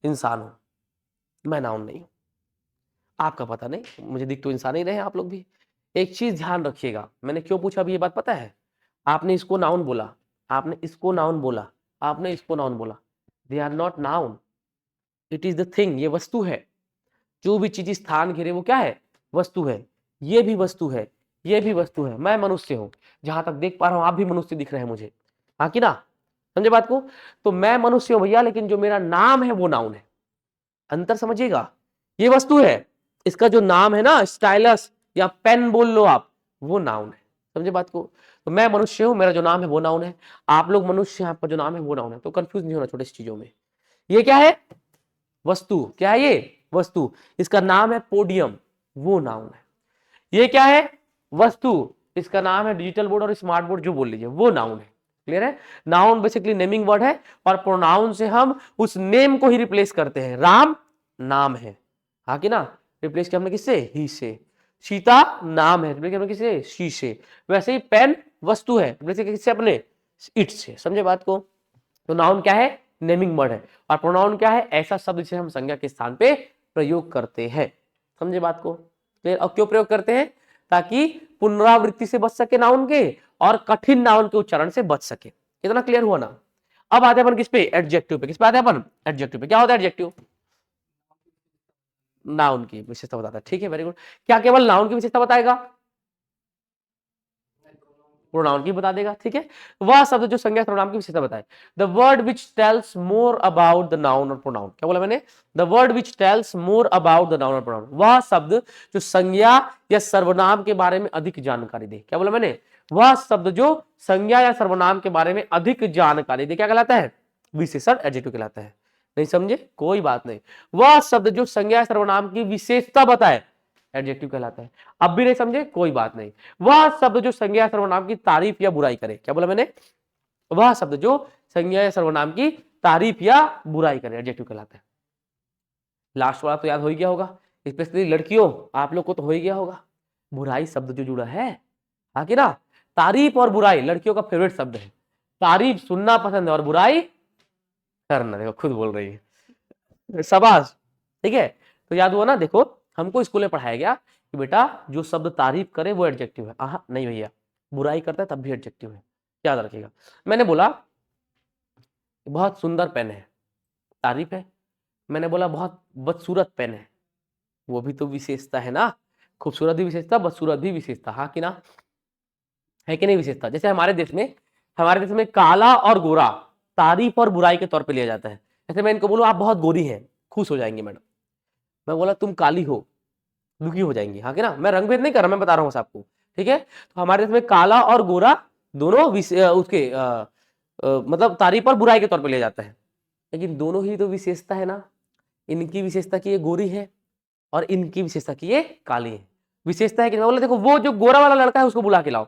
इंसान हूं, मैं नाउन नहीं हूं। आपका पता नहीं, मुझे दिख तो इंसान ही रहे आप लोग भी। एक चीज ध्यान रखिएगा, मैंने क्यों पूछा अभी ये बात पता है? आपने इसको नाउन बोला, आपने इसको नाउन बोला, आपने इसको नाउन बोला, they are not noun, it is the thing, ये वस्तु है। जो भी चीज स्थान घेरे वो क्या है? वस्तु है। ये भी वस्तु है, ये भी वस्तु है। मैं मनुष्य हूं, जहां तक देख पा रहा हूं आप भी मनुष्य दिख रहे हैं मुझे, हाँ कि ना? समझे बात को? तो मैं मनुष्य हूं भैया, लेकिन जो मेरा नाम है वो नाउन है। अंतर समझिएगा, ये वस्तु है, इसका जो नाम है ना, स्टाइलस या पेन बोल लो आप, वो नाउन है। समझे बात को? तो मैं मनुष्य हूं, मेरा जो नाम है वो नाउन है, आप लोग मनुष्य हैं, आपका जो नाम है वो नाउन है। तो कंफ्यूज नहीं होना छोटी सी चीजों में। ये क्या है? वस्तु। क्या है ये? वस्तु। इसका नाम है पोडियम, वो नाउन है। ये क्या है? वस्तु। इसका नाम है डिजिटल बोर्ड और स्मार्ट बोर्ड, जो बोल लीजिए, वो नाउन है। क्लियर है? नाउन बेसिकली नेमिंग वर्ड है, और प्रोनाउन से हम उस नेम को ही रिप्लेस करते हैं। राम नाम है, हाँ कि ना? रिप्लेस किया हमने किससे? ही से। सीता नाम है, रिप्लेस किया हमने किससे? शी से। वैसे ही पेन वस्तु है, रिप्लेस किया किससे? अपने इट से। समझे बात को? तो नाउन क्या है? नेमिंग वर्ड है। और प्रोनाउन क्या है? ऐसा शब्द जिसे हम संज्ञा के स्थान पे प्रयोग करते हैं। समझे बात को? क्लियर? और क्यों प्रयोग करते हैं? ताकि पुनरावृत्ति से बच सके नाउन के, और कठिन नाउन के उच्चारण से बच सके। इतना क्लियर हुआ ना? अब आते हैं अपन किस पे? एडजेक्टिव पे। किस पे आते हैं अपन? एडजेक्टिव पे। क्या होता है एडजेक्टिव? नाउन की विशेषता बताता है। ठीक है, वेरी गुड। क्या केवल नाउन की विशेषता बताएगा? प्रोनाउन की बता देगा। ठीक है, वह शब्द जो संज्ञा सर्वनाम की विशेषता बताए। The word which tells more about the noun और प्रोनाउन। क्या बोला मैंने? The word which tells more about the noun और प्रोनाउन, वह शब्द जो संज्ञा या सर्वनाम के बारे में अधिक जानकारी दे। क्या बोला मैंने? वह शब्द जो संज्ञा या सर्वनाम के बारे में अधिक जानकारी दे, क्या कहलाता है? विशेषण, एडजेक्टिव कहलाता है। नहीं समझे? कोई बात नहीं। वह शब्द जो संज्ञा या सर्वनाम की विशेषता बताए, एडजेक्टिव कहलाता है। अब भी नहीं समझे? कोई बात नहीं। वह शब्द जो संज्ञा सर्वनाम की तारीफ या बुराई करे। क्या बोला मैंने? वह शब्द जो संज्ञा या सर्वनाम की तारीफ या बुराई करे, एडजेक्टिव कहलाता है। लास्ट वाला तो याद हो ही गया होगा, स्पेशली लड़कियों, आप लोग को तो हो ही गया होगा। बुराई शब्द जो जुड़ा है, हाँ कि ना? तारीफ और बुराई लड़कियों का फेवरेट शब्द है। तारीफ सुनना पसंद है और बुराई करना। देखो खुद बोल रही है, शाबाश। ठीक है, तो याद हुआ ना? देखो हमको स्कूल में पढ़ाया गया कि बेटा जो शब्द तारीफ करे वो एडजेक्टिव है। नहीं भैया, बुराई करता है तब भी एडजेक्टिव है, याद रखिएगा। मैंने बोला बहुत सुंदर पेन है, तारीफ है। मैंने बोला बहुत बदसूरत पेन है, वो भी तो विशेषता है ना। खूबसूरत भी विशेषता, बदसूरत भी विशेषता, हाँ कि ना? है कि नहीं विशेषता? जैसे हमारे देश में काला और गोरा तारीफ और बुराई के तौर पे लिया जाता है। जैसे मैं इनको बोलूं आप बहुत गोरी हैं, खुश हो जाएंगे मैडम। मैं बोला तुम काली हो, दुखी हो जाएंगी, हाँ कि ना? मैं रंग भेद नहीं कर रहा, मैं बता रहा हूँ आपको। ठीक है, तो हमारे देश में काला और गोरा दोनों उसके मतलब तारीफ और बुराई के तौर पे लिया जाता है, लेकिन दोनों ही तो विशेषता है ना। इनकी विशेषता की ये गोरी है और इनकी विशेषता की ये काली है। विशेषता है कि मैं बोला देखो वो जो गोरा वाला लड़का है उसको बुला के लाओ,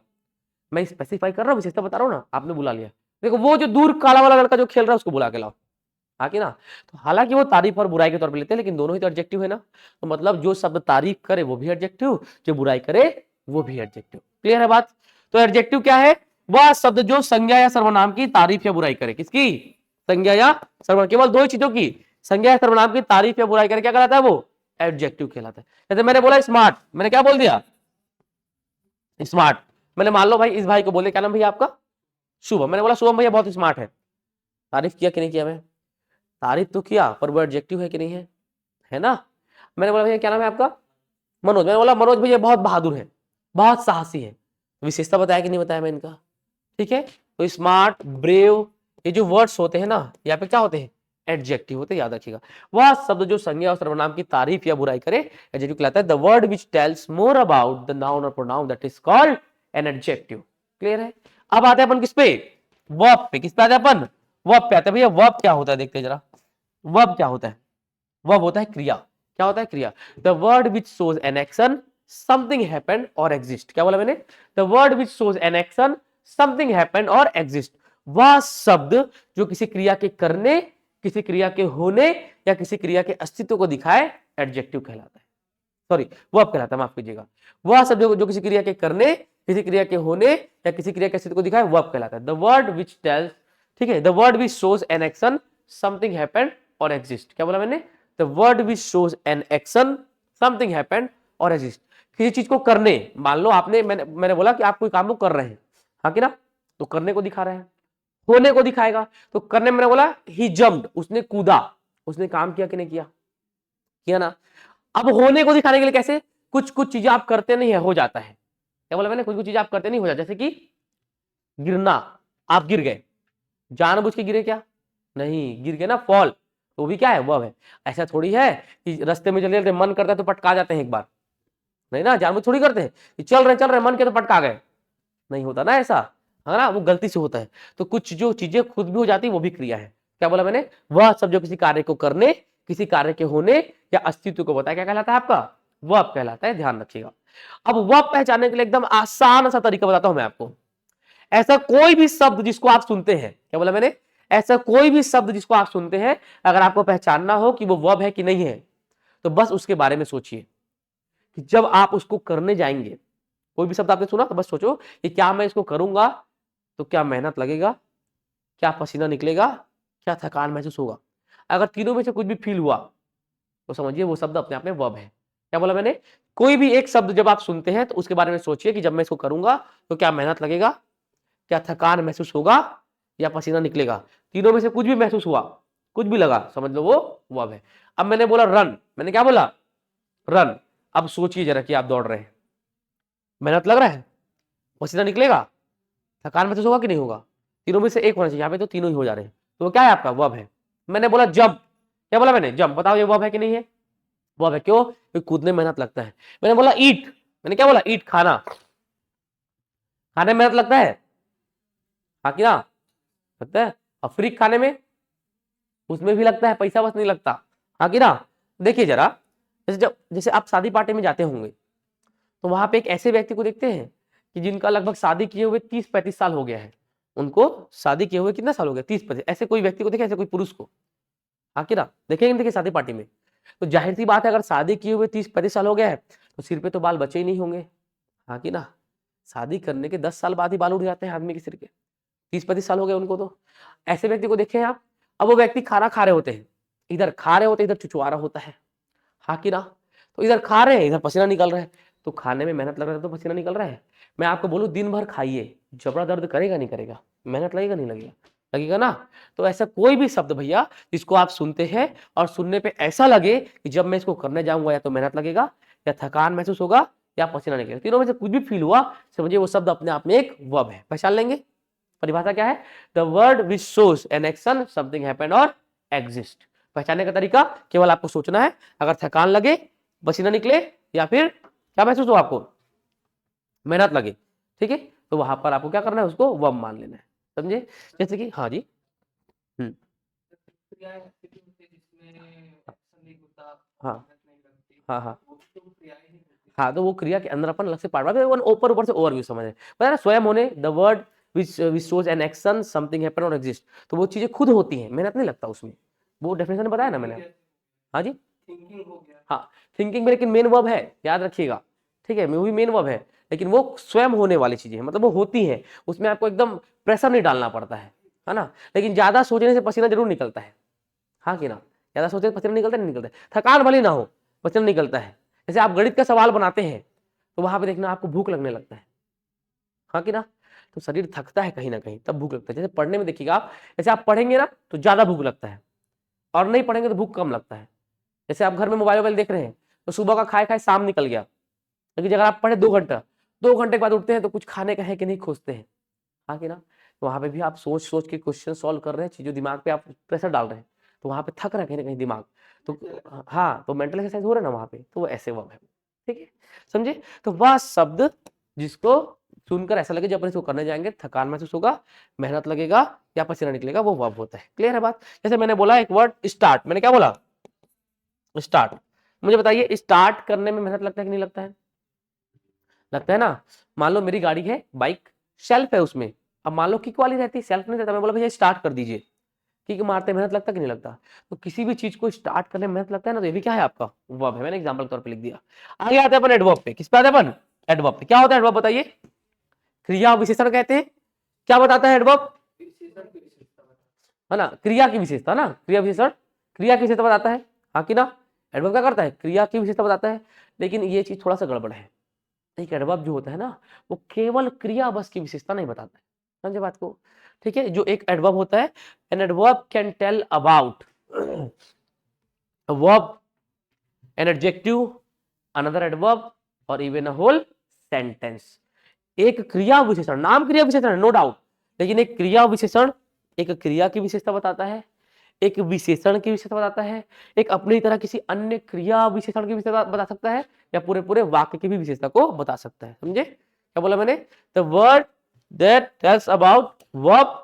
मैं स्पेसिफाई कर रहा हूँ, विशेषता बता रहा हूँ ना, आपने बुला लिया। देखो वो जो दूर काला वाला लड़का जो खेल रहा है उसको बुला के लाओ, हाँ कि ना? तो हालांकि वो तारीफ और बुराई के तौर पे लेते हैं, लेकिन दोनों ही तो एडजेक्टिव है ना। तो मतलब जो शब्द तारीफ करे वो भी एडजेक्टिव, जो बुराई करे वो भी एडजेक्टिव। क्लियर है बात? तो एडजेक्टिव क्या है? वह शब्द जो संज्ञा या सर्वनाम की तारीफ या बुराई करे। किसकी? संज्ञा या सर्वनाम, केवल दो ही चीजों की, संज्ञा या सर्वनाम की तारीफ या बुराई करे, क्या कहलाता है? वो एडजेक्टिव कहलाता है। जैसे मैंने बोला स्मार्ट, मैंने क्या बोल दिया? स्मार्ट। मैंने मान लो भाई इस भाई को बोले, क्या नाम भैया आपका? शुभम। मैंने बोला शुभम भैया बहुत स्मार्ट है। तारीफ किया कि नहीं किया? मैं तारीफ तो किया, पर वो एडजेक्टिव है कि नहीं है? है ना? मैंने बोला भैया क्या नाम है आपका? मनोज। मैंने बोला मनोज भैया बहुत बहादुर है, बहुत साहसी है। विशेषता बताया कि नहीं बताया मैं इनका? ठीक है, तो स्मार्ट, ब्रेव, ये जो वर्ड्स होते हैं ना, यहाँ पे क्या होते हैं? एडजेक्टिव होते हैं, याद रखिएगा। वह शब्द जो संज्ञा और सर्वनाम की तारीफ या बुराई करे, एडजेक्टिव कहलाता है। The word which tells more about the noun और pronoun, that is called an adjective. Clear है? अब आते हैं अपन किस पे? वर्ब पे। किस पे आते हैं अपन? वर्ब पे आते हैं। भैया वर्ब क्या होता है देखते हैं जरा। वर्ब क्या होता है? वर्ब होता है क्रिया। क्या होता है? क्रिया। The word which shows an action, something happened और एग्जिस्ट। क्या बोला मैंने? The word which shows an action, something happened और एग्जिस्ट, वह शब्द जो किसी क्रिया के करने, किसी क्रिया के होने या किसी क्रिया के अस्तित्व को दिखाए, एडजेक्टिव कहलाता है। सॉरी, वर्ब कहलाता है, माफ कीजिएगा। वह शब्द जो किसी क्रिया के करने, किसी क्रिया के होने या किसी क्रिया के अस्तित्व को दिखाए, वर्ब कहलाता है। द वर्ड विच टेल्स, ठीक है, the word which shows an action, something happened और एग्जिस्ट। क्या बोला मैंने? The word which shows an action, something happened और एग्जिस्ट। किसी चीज को करने, मान लो आपने, मैंने बोला कि आप कोई काम को कर रहे हैं, हाँ कि ना, तो करने को दिखा रहे हैं। होने को दिखाएगा, तो करने में मैंने बोला ही जम्प्ड, उसने कूदा, उसने काम किया कि नहीं किया? किया ना। अब होने को दिखाने के लिए कैसे? कुछ कुछ चीजें आप करते नहीं है, हो जाता है। क्या बोला मैंने? कुछ कुछ चीजें आप करते नहीं, हो जाता। जैसे कि गिरना, आप गिर गए, जानबूझ के गिरे क्या? नहीं, गिर गए ना, फॉल, तो वो भी क्या है? वर्ब है। ऐसा थोड़ी है कि रास्ते में चले मन करता है तो पटका जाते हैं एक बार, नहीं ना, जानबूझ थोड़ी करते हैं कि चल रहे मन के तो पटका गए, नहीं होता ना ऐसा, है ना, वो गलती से होता है। तो कुछ जो चीजें खुद भी हो जाती है वो भी क्रिया है। क्या बोला मैंने? वह सब जो किसी कार्य को करने, किसी कार्य के होने या अस्तित्व को बताया, क्या कहलाता है आपका? वर्ब कहलाता है, ध्यान रखिएगा। अब वर्ब पहचानने के लिए एकदम आसान सा तरीका बताता हूं मैं आपको। ऐसा कोई भी शब्द जिसको आप सुनते हैं, क्या बोला मैंने? ऐसा कोई भी शब्द जिसको आप सुनते हैं, अगर आपको पहचानना हो कि वो वर्ब है कि नहीं है, तो बस उसके बारे में सोचिए कि जब आप उसको करने जाएंगे, कोई भी शब्द आपने सुना तो बस सोचो कि क्या मैं इसको करूंगा तो क्या मेहनत लगेगा, क्या पसीना निकलेगा, क्या थकान महसूस होगा। अगर तीनों में से कुछ भी फील हुआ तो समझिए वो शब्द अपने आप में वर्ब है। क्या बोला मैंने? कोई भी एक शब्द जब आप सुनते हैं तो उसके बारे में सोचिए कि जब मैं इसको करूंगा तो क्या मेहनत लगेगा, क्या थकान महसूस होगा या पसीना निकलेगा। तीनों में से कुछ भी महसूस हुआ, कुछ भी लगा, समझ लो वो वर्ब है। अब मैंने बोला रन, मैंने क्या बोला? रन। अब सोचिए जरा कि आप दौड़ रहे हैं, मेहनत लग रहा है, पसीना निकलेगा, थकान महसूस होगा कि नहीं होगा? तीनों में से एक होना चाहिए, यहाँ पे तो तीनों ही हो जा रहे हैं, तो वो क्या है आपका? वर्ब है। मैंने बोला जंप, क्या बोला मैंने? जंप। बताओ ये वर्ब है कि नहीं है? वर्ब है। क्यों? क्योंकि कूदने में मेहनत लगता है। मैंने बोला ईट, मैंने क्या बोला? ईट, खाना, खाने में मेहनत लगता है, हाँ कि ना? लगता है। और फ्री खाने में, उसमें भी लगता है, पैसा बस नहीं लगता, हाँ कि ना? देखिए जरा, जैसे आप शादी पार्टी में जाते होंगे तो वहां पे एक ऐसे व्यक्ति को देखते हैं कि जिनका लगभग शादी किए हुए 30-35 साल हो गया है। उनको शादी किए हुए कितना साल हो गया? 30-35। ऐसे कोई व्यक्ति को देखे, ऐसे कोई पुरुष को, हाँ कि ना? देखेंगे देखिए शादी पार्टी में, तो जाहिर सी बात है अगर शादी किए हुए 30-35 साल हो गया है तो सिर पे तो बाल बचे ही नहीं होंगे, हाँ कि ना? शादी करने के 10 साल बाद ही बाल उड़ जाते हैं आदमी के सिर के, 30-35 साल हो गए उनको तो। ऐसे व्यक्ति को देखें आप। अब वो व्यक्ति खाना खा रहे होते हैं, इधर खा रहे होते हैं, इधर चुचुआ होता है, हाँ कि ना? तो इधर खा रहे हैं, इधर पसीना निकल रहा है, तो खाने में मेहनत लग रहा है तो पसीना निकल रहा है। मैं आपको बोलूं दिन भर खाइए, जबड़ा दर्द करेगा नहीं करेगा? मेहनत लगेगा नहीं लगेगा? लगेगा ना? तो ऐसा कोई भी शब्द भैया जिसको आप सुनते हैं और सुनने पे ऐसा लगे कि जब मैं इसको करने जाऊंगा या तो मेहनत लगेगा या थकान महसूस होगा या पसीना निकलेगा, तीनों में से कुछ भी फील हुआ, समझिए वो शब्द अपने आप में एक वर्ब है। पहचान लेंगे? परिभाषा क्या है? The word which shows an action, something happened और एग्जिस्ट। पहचानने का तरीका केवल आपको सोचना है। अगर थकान लगे, पसीना निकले या फिर क्या महसूस हो आपको, मेहनत लगे, ठीक है, तो वहां पर आपको क्या करना है? उसको वर्ब मान लेना है। समझे? जैसे कि हाँ जी, हाँ हाँ हाँ हाँ, तो वो क्रिया के अंदर अपन अलग से पार्ट ऊपर ऊपर से ओवरव्यू समझ पता है। स्वयं होने, the word which shows an action, something happen और एग्जिस्ट, तो वो चीजें खुद होती हैं, मेहनत नहीं लगता उसमें। वो डेफिनेशन बताया ना मैंने। हाँ जी, थिंकिंग हो गया, हाँ थिंकिंग में, लेकिन मेन वर्ब है, याद रखिएगा, ठीक है, वो भी मेन वर्ब है, लेकिन वो स्वयं होने वाली चीजें हैं, मतलब वो होती हैं, उसमें आपको एकदम प्रेशर नहीं डालना पड़ता है ना। लेकिन ज्यादा सोचने से पसीना जरूर निकलता है, हाँ कि ना? ज्यादा सोचने से पसीना निकलता नहीं निकलता है? थकान भले ना हो, पसीना निकलता है। जैसे आप गणित का सवाल बनाते हैं तो वहां पे देखना आपको भूख लगने लगता है, हाँ कि ना? तो शरीर थकता है कहीं ना कहीं, तब भूख लगता है। जैसे पढ़ने में देखिएगा आप, जैसे आप पढ़ेंगे ना तो ज्यादा भूख लगता है, और नहीं पढ़ेंगे तो भूख कम लगता है। जैसे आप घर में मोबाइल वोबाइल देख रहे हैं तो सुबह का खाए खाए शाम निकल गया, लेकिन अगर आप पढ़े 2 घंटा, 2 घंटे के बाद उठते हैं तो कुछ खाने का है कि नहीं खोजते हैं, हाँ कि ना? तो वहां पे भी आप सोच सोच के क्वेश्चन सॉल्व कर रहे हैं, चीजों दिमाग पे आप प्रेशर डाल रहे हैं, तो वहां पे थक रहा है कहीं ना कहीं दिमाग, तो हाँ, तो मेंटल एक्सरसाइज हो रहा है ना वहां पे, तो वो ऐसे वर्ब है, ठीक है, समझे? तो वह शब्द जिसको सुनकर ऐसा लगे जब अपन इसको करने जाएंगे थकान महसूस होगा, मेहनत लगेगा या पसीना निकलेगा, वो वर्ब होता है। क्लियर है बात? जैसे मैंने बोला एक वर्ड स्टार्ट, मैंने क्या बोला? स्टार्ट। मुझे बताइए स्टार्ट करने में मेहनत लगता है कि नहीं लगता है? लगता है ना। मान लो मेरी गाड़ी है, बाइक, सेल्फ है उसमें, अब मान लो किक वाली रहती, सेल्फ नहीं रहता, मैं बोला भैया स्टार्ट कर दीजिए, किक मारते मेहनत लगता कि नहीं लगता? तो किसी भी चीज को स्टार्ट करने में मेहनत लगता है ना, तो ये भी क्या है आपका? वर्ब है। मैंने एग्जांपल के तौर पे लिख दिया। आगे आते हैं अपन एडवर्ब पे। किस पे आते हैं अपन? एडवर्ब पे। क्या होता है एडवर्ब बताइए? क्रिया विशेषण कहते हैं। क्या बताता है एडवर्ब? है ना, क्रिया की विशेषता ना, क्रिया विशेषण क्रिया की विशेषता बताता है, हाँ कि ना। एडवर्ब क्या करता है, क्रिया की विशेषता बताता है। लेकिन ये चीज थोड़ा सा गड़बड़ है, एक एडवर्ब जो होता है ना वो केवल क्रिया बस की विशेषता नहीं बताता है, समझे बात को। ठीक है, जो एक एडवर्ब होता है, an adverb can tell about a verb, an adjective, another adverb or even a whole sentence। एक क्रिया विशेषण, नाम क्रिया विशेषण नो डाउट, लेकिन एक क्रिया विशेषण एक क्रिया की विशेषता बताता है, एक विशेषण की विशेषता बताता है, एक अपनी तरह किसी अन्य क्रिया विशेषण की विशेषता बता सकता है, या पूरे पूरे वाक्य की भी विशेषता को बता सकता है। समझे क्या बोला मैंने, the word that tells about verb,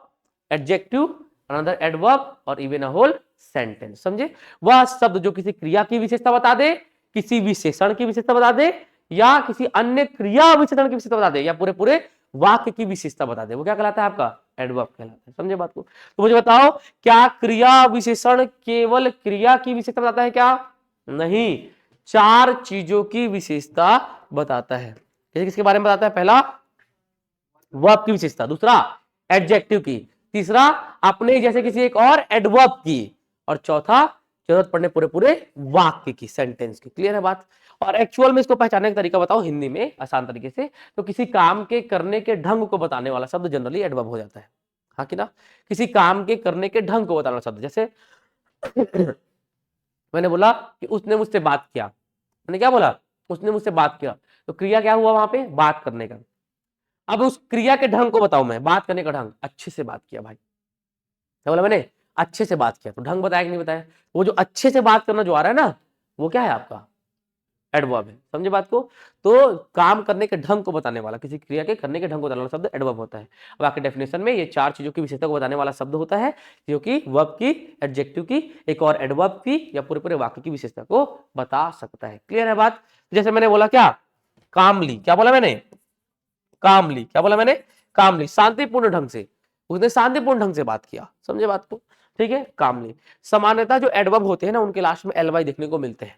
adjective, another adverb और इवन अ होल सेंटेंस। समझे, वह शब्द जो किसी क्रिया की विशेषता बता दे, किसी विशेषण की विशेषता बता दे, या किसी अन्य क्रिया विशेषण की विशेषता बता दे, या पूरे पूरे वाक्य की विशेषता बता दे, वो क्या कहलाता है, आपका एडवर्ब कहलाता है। समझे बात को। तो मुझे बताओ, क्या क्रिया विशेषण केवल क्रिया की विशेषता बताता है क्या, नहीं, चार चीजों की विशेषता बताता है। किसके बारे में बताता है, पहला वर्ब की विशेषता, दूसरा एडजेक्टिव की, तीसरा अपने जैसे किसी एक और एडवर्ब की, और चौथा जरूरत पड़ने पूरे पूरे वाक्य की, सेंटेंस की। क्लियर है बात। और एक्चुअल में इसको पहचानने का तरीका बताओ हिंदी में आसान तरीके से, तो किसी काम के करने के ढंग को बताने वाला शब्द जनरली एडवर्ब हो जाता है, हाँ कि ना। किसी काम के करने के ढंग को बताने वाला शब्द, जैसे मैंने बोला कि उसने मुझसे बात किया, मैंने क्या बोला, उसने मुझसे बात किया, तो क्रिया क्या हुआ वहां पे, बात करने का। अब उस क्रिया के ढंग को बताऊं मैं, बात करने का ढंग, अच्छे से बात किया भाई, क्या बोला मैंने, अच्छे से बात किया, तो ढंग बताया कि नहीं बताया, वो जो अच्छे से बात करना जो आ रहा है ना, वो क्या है आपका एडवर्ब है। समझे बात को। तो काम करने के ढंग को बताने वाला, किसी क्रिया के करने के ढंग को बताने वाला शब्द एडवर्ब होता है। अब आपके डेफिनेशन में ये चार चीजों की विशेषता को बताने वाला शब्द होता है, जो कि वर्ब की, एडजेक्टिव की, एक और एडवर्ब की, या पूरे पूरे वाक्य की विशेषता को बता सकता है। क्लियर है बात। जैसे मैंने बोला क्या, कामली, क्या बोला मैंने, कामली, क्या बोला मैंने, कामली, शांतिपूर्ण ढंग से, उसने शांतिपूर्ण ढंग से बात किया। समझे बात को, ठीक है, कामली। सामान्यतः जो एडवर्ब होते हैं ना, उनके लास्ट में एलवाई देखने को मिलते हैं,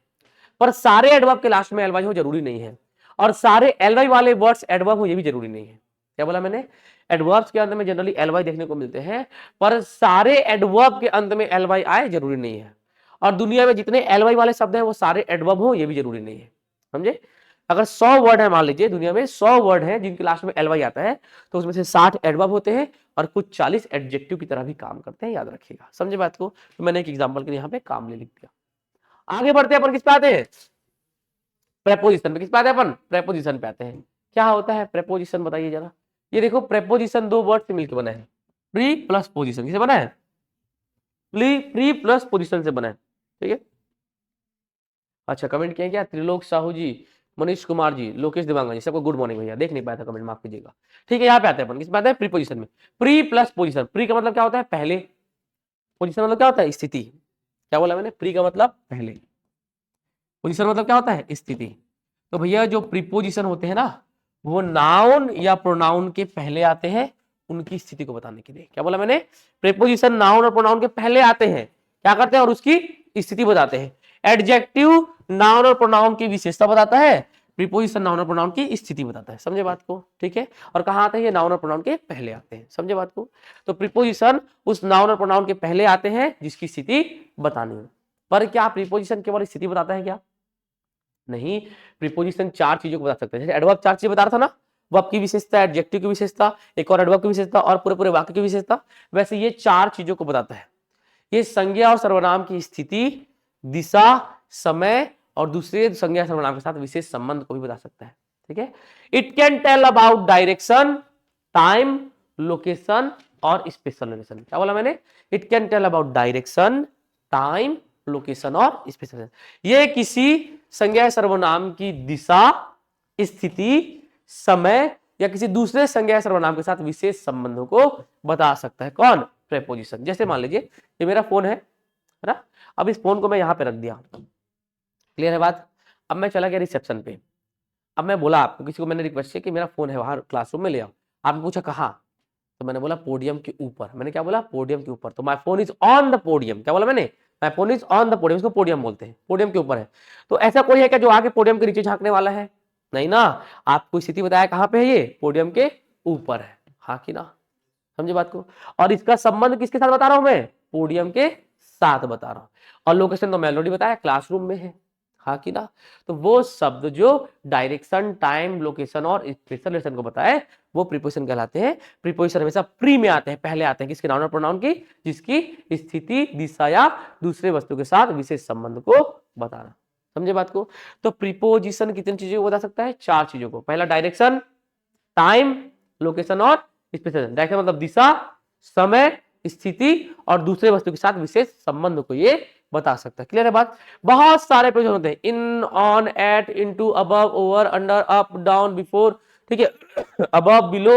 पर सारे एडवर्ब के लास्ट में एलवाई हो जरूरी नहीं है, और सारे एलवाई वाले वर्ड्स एडवर्ब हो ये भी जरूरी नहीं है। क्या बोला मैंने, एडवर्ब्स के अंत में जनरली एलवाई देखने को मिलते हैं, पर सारे एडवर्ब के अंत में एलवाई आए जरूरी नहीं है, और दुनिया में जितने एलवाई वाले शब्द हैं वो सारे एडवर्ब हो ये भी जरूरी नहीं है। समझे, अगर 100 वर्ड है, मान लीजिए दुनिया में 100 वर्ड है जिनके लास्ट में एलवाई आता है, तो उसमें से 60 एडवर्ब होते हैं और कुछ 40 एडजेक्टिव की तरह भी काम करते हैं, याद रखिएगा। समझे बात को। तो मैंने एक एग्जांपल के लिए यहाँ पे कामली लिख दिया। आगे बढ़ते हैं, अपन किस पे आते हैं, प्रेपोजिशन पे। किस पे आते हैं अपन, प्रेपोजिशन पे आते हैं। क्या होता है प्रेपोजिशन, बताइए जरा। ये देखो, प्रेपोजिशन दो वर्ड से मिलकर बना है, प्री प्लस पोजिशन। किसे बना है, प्री प्लस पोजिशन से बना है, ठीक है। अच्छा, कमेंट किया क्या, त्रिलोक साहू जी, मनीष कुमार जी, लोकेश दिवांगा जी, सबको गुड मॉर्निंग भैया, देख नहीं पाया था कमेंट, माफ कीजिएगा। ठीक है, यहाँ पे आते हैं अपन, किस पे आते हैं, प्रीपोजिशन में। प्री प्लस पोजिशन, प्री का मतलब क्या होता है, पहले, पोजिशन मतलब क्या होता है, स्थिति। क्या बोला मैंने, प्री का मतलब पहले, पोजिशन मतलब क्या होता है, स्थिति। तो भैया जो प्रीपोजिशन होते हैं ना, वो नाउन या प्रोनाउन के पहले आते हैं उनकी स्थिति को बताने के लिए। क्या बोला मैंने, प्रीपोजिशन नाउन और प्रोनाउन के पहले आते हैं, क्या करते हैं, और उसकी स्थिति बताते हैं। एडजेक्टिव नाउन और प्रोनाउन की विशेषता बताता है, प्रीपोजिशन नाउन और प्रोनाउन की स्थिति बताता है। समझे बात को, ठीक है। और कहाँ आते हैं, ये नाउन और प्रोनाउन के पहले आते हैं। समझे बात को। तो प्रीपोजिशन उस नाउन और प्रोनाउन के पहले आते हैं जिसकी स्थिति बतानी है। पर क्या प्रीपोजिशन केवल स्थिति बताता है क्या, नहीं, प्रीपोजिशन चार चीजों को बता सकते हैं। जैसे एडवर्ब चार चीजें बता रहा था ना, वर्ब की विशेषता, एडजेक्टिव की विशेषता, एक और एडवर्ब की विशेषता, और पूरे पूरे वाक्य की विशेषता, वैसे ये चार चीजों को बताता है। ये संज्ञा और सर्वनाम की स्थिति, दिशा, समय और दूसरे संज्ञा सर्वनाम के साथ विशेष संबंध को भी बता सकता है, ठीक है। It can tell about direction, time, location और स्पेशल रिलेशन। क्या बोला मैंने, it can tell about direction, time, location और स्पेशल। ये किसी संज्ञा सर्वनाम की दिशा, स्थिति, समय या किसी दूसरे संज्ञा सर्वनाम के साथ विशेष संबंधों को बता सकता है। कौन, प्रेपोजिशन। जैसे मान लीजिए ये मेरा फोन है ना, अब इस फोन को मैं यहां पे रख दिया, क्लियर है बात। अब मैं चला गया रिसेप्शन पे, अब मैं बोला आपको, किसी को मैंने रिक्वेस्ट किया कि मेरा फोन है बाहर क्लासरूम में ले आओ, आपने पूछा कहाँ, तो मैंने बोला पोडियम के ऊपर। मैंने क्या बोला, पोडियम के ऊपर। तो my phone is on the podium. क्या बोला मैंने, my phone is on the podium, इसको पोडियम बोलते हैं, पोडियम के ऊपर है। तो ऐसा कोई है क्या जो आगे पोडियम के नीचे झांकने वाला है, नहीं ना। आपको स्थिति बताया कहां पे है, ये पोडियम के ऊपर है, हाँ कि ना। समझे बात को। और इसका संबंध किसके साथ बता रहा हूं मैं, पोडियम के साथ बता रहा हूं। और लोकेशन तो मेलोडी बताया क्लासरूम में है, हाँ कि ना। तो वो शब्द जो डायरेक्शन, टाइम, लोकेशन और स्पेशल को बताए वो प्रीपोजिशन कहलाते हैं। प्रीपोजिशन हमेशा प्री में आते हैं, पहले आते हैं किसके, नाउन और प्रोनाउन की, जिसकी स्थिति, दिशा या दूसरे वस्तु के साथ विशेष संबंध को बताना। समझे बात को। तो प्रीपोजिशन कितनी चीजों को बता सकता है, 4 चीजों को। पहला डायरेक्शन, टाइम, लोकेशन और स्पेशल। डायरेक्शन मतलब दिशा, समय, स्थिति और दूसरे वस्तु के साथ विशेष संबंध को ये बता सकता है। क्लियर है बात। बहुत सारे प्रीपोजिशन होते हैं, in, on, at, into, above, over, under, up, down, before, ठीक है, अबव, बिलो,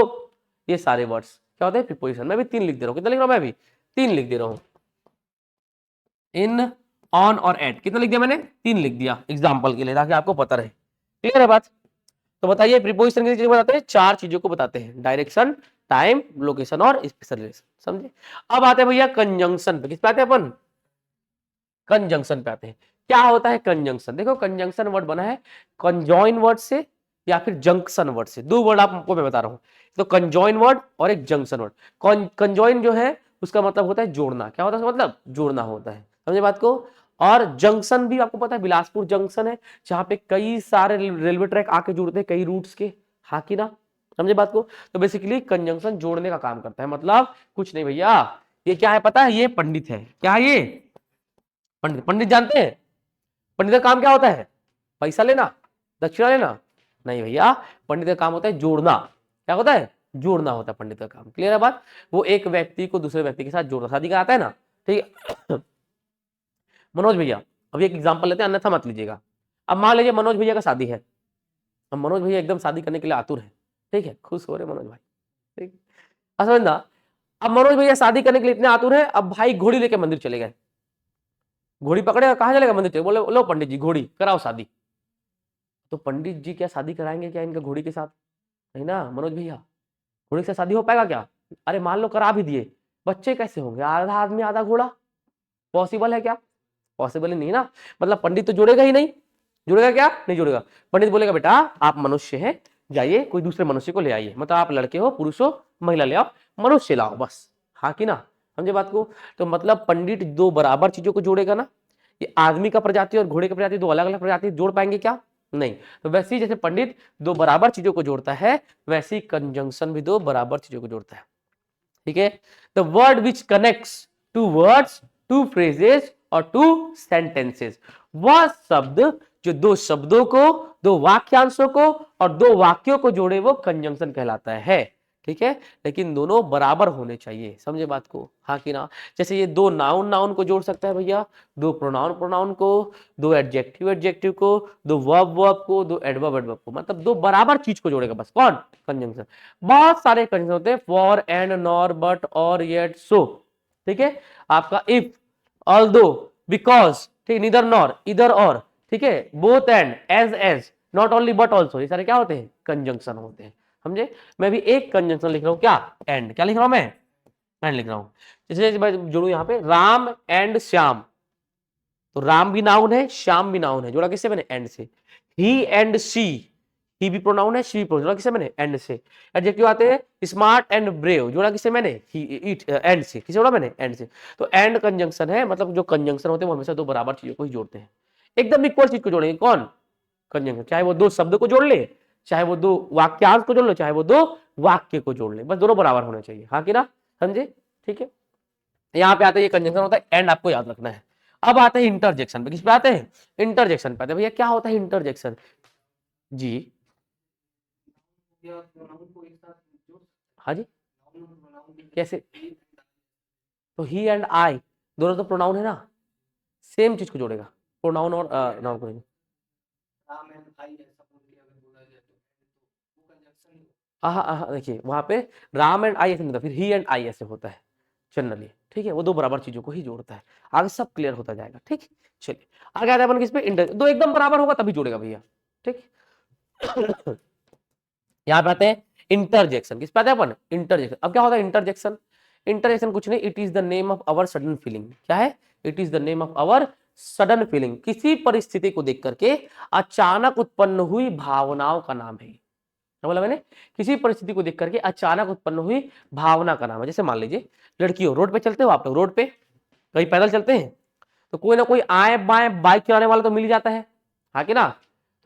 ये सारे वर्ड्स क्या होते हैं, प्रीपोजिशन। मैं भी 3 लिख दे रहा हूं, कितना लिख रहा हूं मैं भी 3 लिख दे रहा हूं। इन, ऑन और एट, कितना लिख दिया मैंने, 3 लिख दिया एग्जाम्पल के लिए, ताकि आपको पता रहे। क्लियर है बात। तो बताइए प्रीपोजिशन कितनी चीजें बताते हैं, 4 चीजों को बताते हैं, डायरेक्शन, टाइम, लोकेशन और स्पेशल। समझे। अब आते हैं भैया कंजंक्शन पे। किस पे आते हैं अपन, कंजंक्शन पे आते हैं। क्या होता है कंजंक्शन, देखो कंजंक्शन वर्ड बना है कंजॉइन वर्ड से या फिर जंक्शन वर्ड से। 2 वर्ड आपको मैं बता रहा हूं, तो कंजॉइन वर्ड और एक जंक्शन वर्ड। कंजॉइन जो है उसका मतलब होता है जोड़ना। क्या होता है उसका मतलब, जोड़ना होता है। समझे बात को। और जंक्शन भी आपको पता है, बिलासपुर जंक्शन है जहां पे कई सारे रेलवे ट्रैक आके जुड़ते हैं कई रूट्स के, हाँ कि ना। समझे बात को। तो बेसिकली कंजंक्शन जोड़ने का काम करता है, मतलब कुछ नहीं भैया, ये क्या है पता है, ये पंडित है। क्या है ये, पंडित। पंडित जानते हैं पंडित का काम क्या होता है, पैसा लेना, दक्षिणा लेना, नहीं भैया, पंडित का काम होता है जोड़ना। क्या होता है, जोड़ना होता है पंडित का काम। क्लियर है बात। वो एक व्यक्ति को दूसरे व्यक्ति के साथ जोड़ना, शादी का आता है ना, ठीक है। मनोज भैया, अभी एक एग्जांपल लेते हैं, अन्यथा मत लीजिएगा। अब मान लीजिए मनोज भैया का शादी है, अब मनोज भैया एकदम शादी करने के लिए आतुर है, ठीक है, खुश हो रहे मनोज भाई, ठीक है, समझना। अब मनोज भैया शादी करने के लिए इतने आतुर है, अब भाई घोड़ी लेके मंदिर चले गए, घोड़ी पकड़े, कहां चलेगा, मंदिर चले, बोले लो पंडित जी घोड़ी कराओ शादी। तो पंडित जी क्या शादी कराएंगे क्या इनका घोड़ी के साथ, नहीं ना मनोज भैया, घोड़ी से शादी हो पाएगा क्या। अरे मान लो करा भी दिए, बच्चे कैसे होंगे, आधा आदमी आधा घोड़ा, पॉसिबल है क्या, पॉसिबल ही नहीं ना। मतलब पंडित तो जोड़ेगा ही नहीं, जुड़ेगा क्या, नहीं जुड़ेगा। पंडित बोलेगा बेटा आप मनुष्य हैं, जाइए कोई दूसरे मनुष्य को ले आइए, मतलब आप लड़के हो, पुरुष हो, महिला ले आओ, मनुष्य लाओ बस, हाँ कि ना। समझे बात को। तो मतलब पंडित 2 बराबर चीजों को जोड़ेगा ना। ये आदमी का प्रजाति और घोड़े का प्रजाति 2 अलग अलग प्रजाति जोड़ पाएंगे क्या, नहीं। तो वैसे ही जैसे पंडित 2 बराबर चीजों को जोड़ता है, वैसे ही कंजंक्शन भी 2 बराबर चीजों को जोड़ता है। ठीक है। The word which connects 2 words, 2 phrases और 2 सेंटेंसेस, वह शब्द जो 2 शब्दों को, 2 वाक्यांशों को और 2 वाक्यों को जोड़े वो कंजंक्शन कहलाता है। ठीक है, लेकिन दोनों बराबर होने चाहिए। समझे बात को, हाँ कि ना। जैसे ये 2 नाउन नाउन को जोड़ सकता है भैया, 2 प्रोनाउन प्रोनाउन को, 2 एडजेक्टिव एडजेक्टिव को, 2 वर्ब वर्ब को, 2 एडवर्ब एडवर्ब को, मतलब 2 बराबर चीज को जोड़ेगा बस, कौन, कंजंक्शन। बहुत सारे कंजंक्शन होते हैं, for, and, nor, but, or, yet, so. ठीक है, आपका इफ, ऑल्दो, बिकॉज, ठीक, नीदर नॉर, इधर और, ठीक है, both and, as, not only but also, ये सारे क्या होते हैं, कंजंक्शन होते हैं। समझे। मैं भी एक कंजंक्शन लिख रहा हूं, क्या, एंड। क्या लिख रहा हूं मैं, एंड लिख रहा हूं। जैसे मैं जोड़ू यहां पे राम एंड श्याम, तो राम भी नाउन है, श्याम भी नाउन है, जोड़ा किससे मैंने, एंड से। ही एंड शी, ही भी प्रोनाउन है, शी भी प्रोनाउन, जोड़ा किससे मैंने, एंड से। एडजेक्टिव आते हैं स्मार्ट एंड ब्रेव, जोड़ा किससे मैंने, इट, एंड से। किसे जोड़ा मैंने, एंड से। तो एंड कंजंक्शन है, मतलब जो कंजंक्शन होते हैं वो हमेशा 2 बराबर चीजों को ही जोड़ते हैं, एकदम इक्वल चीज को जोड़ेंगे, कौन, कंजंक्शन। चाहे वो 2 शब्द को जोड़ ले, चाहे वो 2 वाक्यांश को जोड़ ले, चाहे वो 2 वाक्य को जोड़ ले, बस दोनों बराबर होने चाहिए, हाँ कि ना, समझे। ठीक है, यहाँ पे आते हैं, ये कंजंक्शन होता है, एंड आपको याद रखना है। अब आते हैं इंटरजेक्शन पे। किस पे आते हैं, इंटरजेक्शन पे आते हैं। भैया क्या होता है इंटरजेक्शन, जी, हाँ जी, कैसे, तो ही एंड आई दोनों तो प्रोनाउन है ना, सेम चीज को जोड़ेगा, प्रोनाउन और नाउन को। हाँ देखिए वहां पे राम एंड आई ऐसे नहीं होता, फिर ही एंड आई ऐसे होता है जनरली। ठीक है, वो 2 बराबर चीजों को ही जोड़ता है। आगे सब क्लियर होता जाएगा। ठीक, चलिए आगे आते हैं अपन किस पे, इंटर। 2 एकदम बराबर होगा तभी जोड़ेगा भैया। ठीक यहाँ पे आते हैं इंटरजेक्शन। किस पे आते हैं अपन, इंटरजेक्शन। अब क्या होता है इंटरजेक्शन, इंटरजेक्शन कुछ नहीं, it is the name of our sudden feeling. क्या है, it is the name of our sudden feeling, किसी परिस्थिति को देख करके अचानक उत्पन्न हुई भावनाओं का नाम है। क्या बोला मैंने, किसी परिस्थिति को देख करके अचानक उत्पन्न हुई भावना का नाम है। जैसे मान लीजिए लड़कियों, रोड पे चलते हो आप लोग, रोड पे कहीं पैदल चलते हैं तो कोई ना कोई आए बाएं बाइक चलाने वाला तो मिल ही जाता है, हाँ कि ना।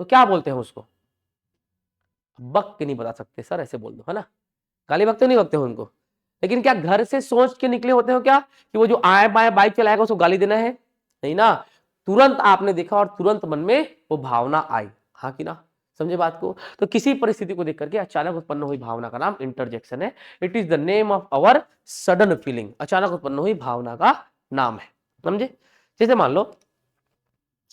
तो क्या बोलते हैं उसको, बक के नहीं बता सकते सर, ऐसे बोल दो, है ना। गाली बकते नहीं बकते हो उनको, लेकिन क्या घर से सोच के निकले होते हो क्या कि वो जो आए बाएं बाइक चलाएगा उसको गाली देना है, नहीं ना। तुरंत आपने देखा और तुरंत मन में वो भावना आई, हाँ कि ना। समझे बात को। तो किसी परिस्थिति को देख करके अचानक उत्पन्न हुई भावना का नाम इंटरजेक्शन है। It is the name of our sudden feeling, अचानक उत्पन्न हुई भावना का नाम है, समझे। जैसे मान लो,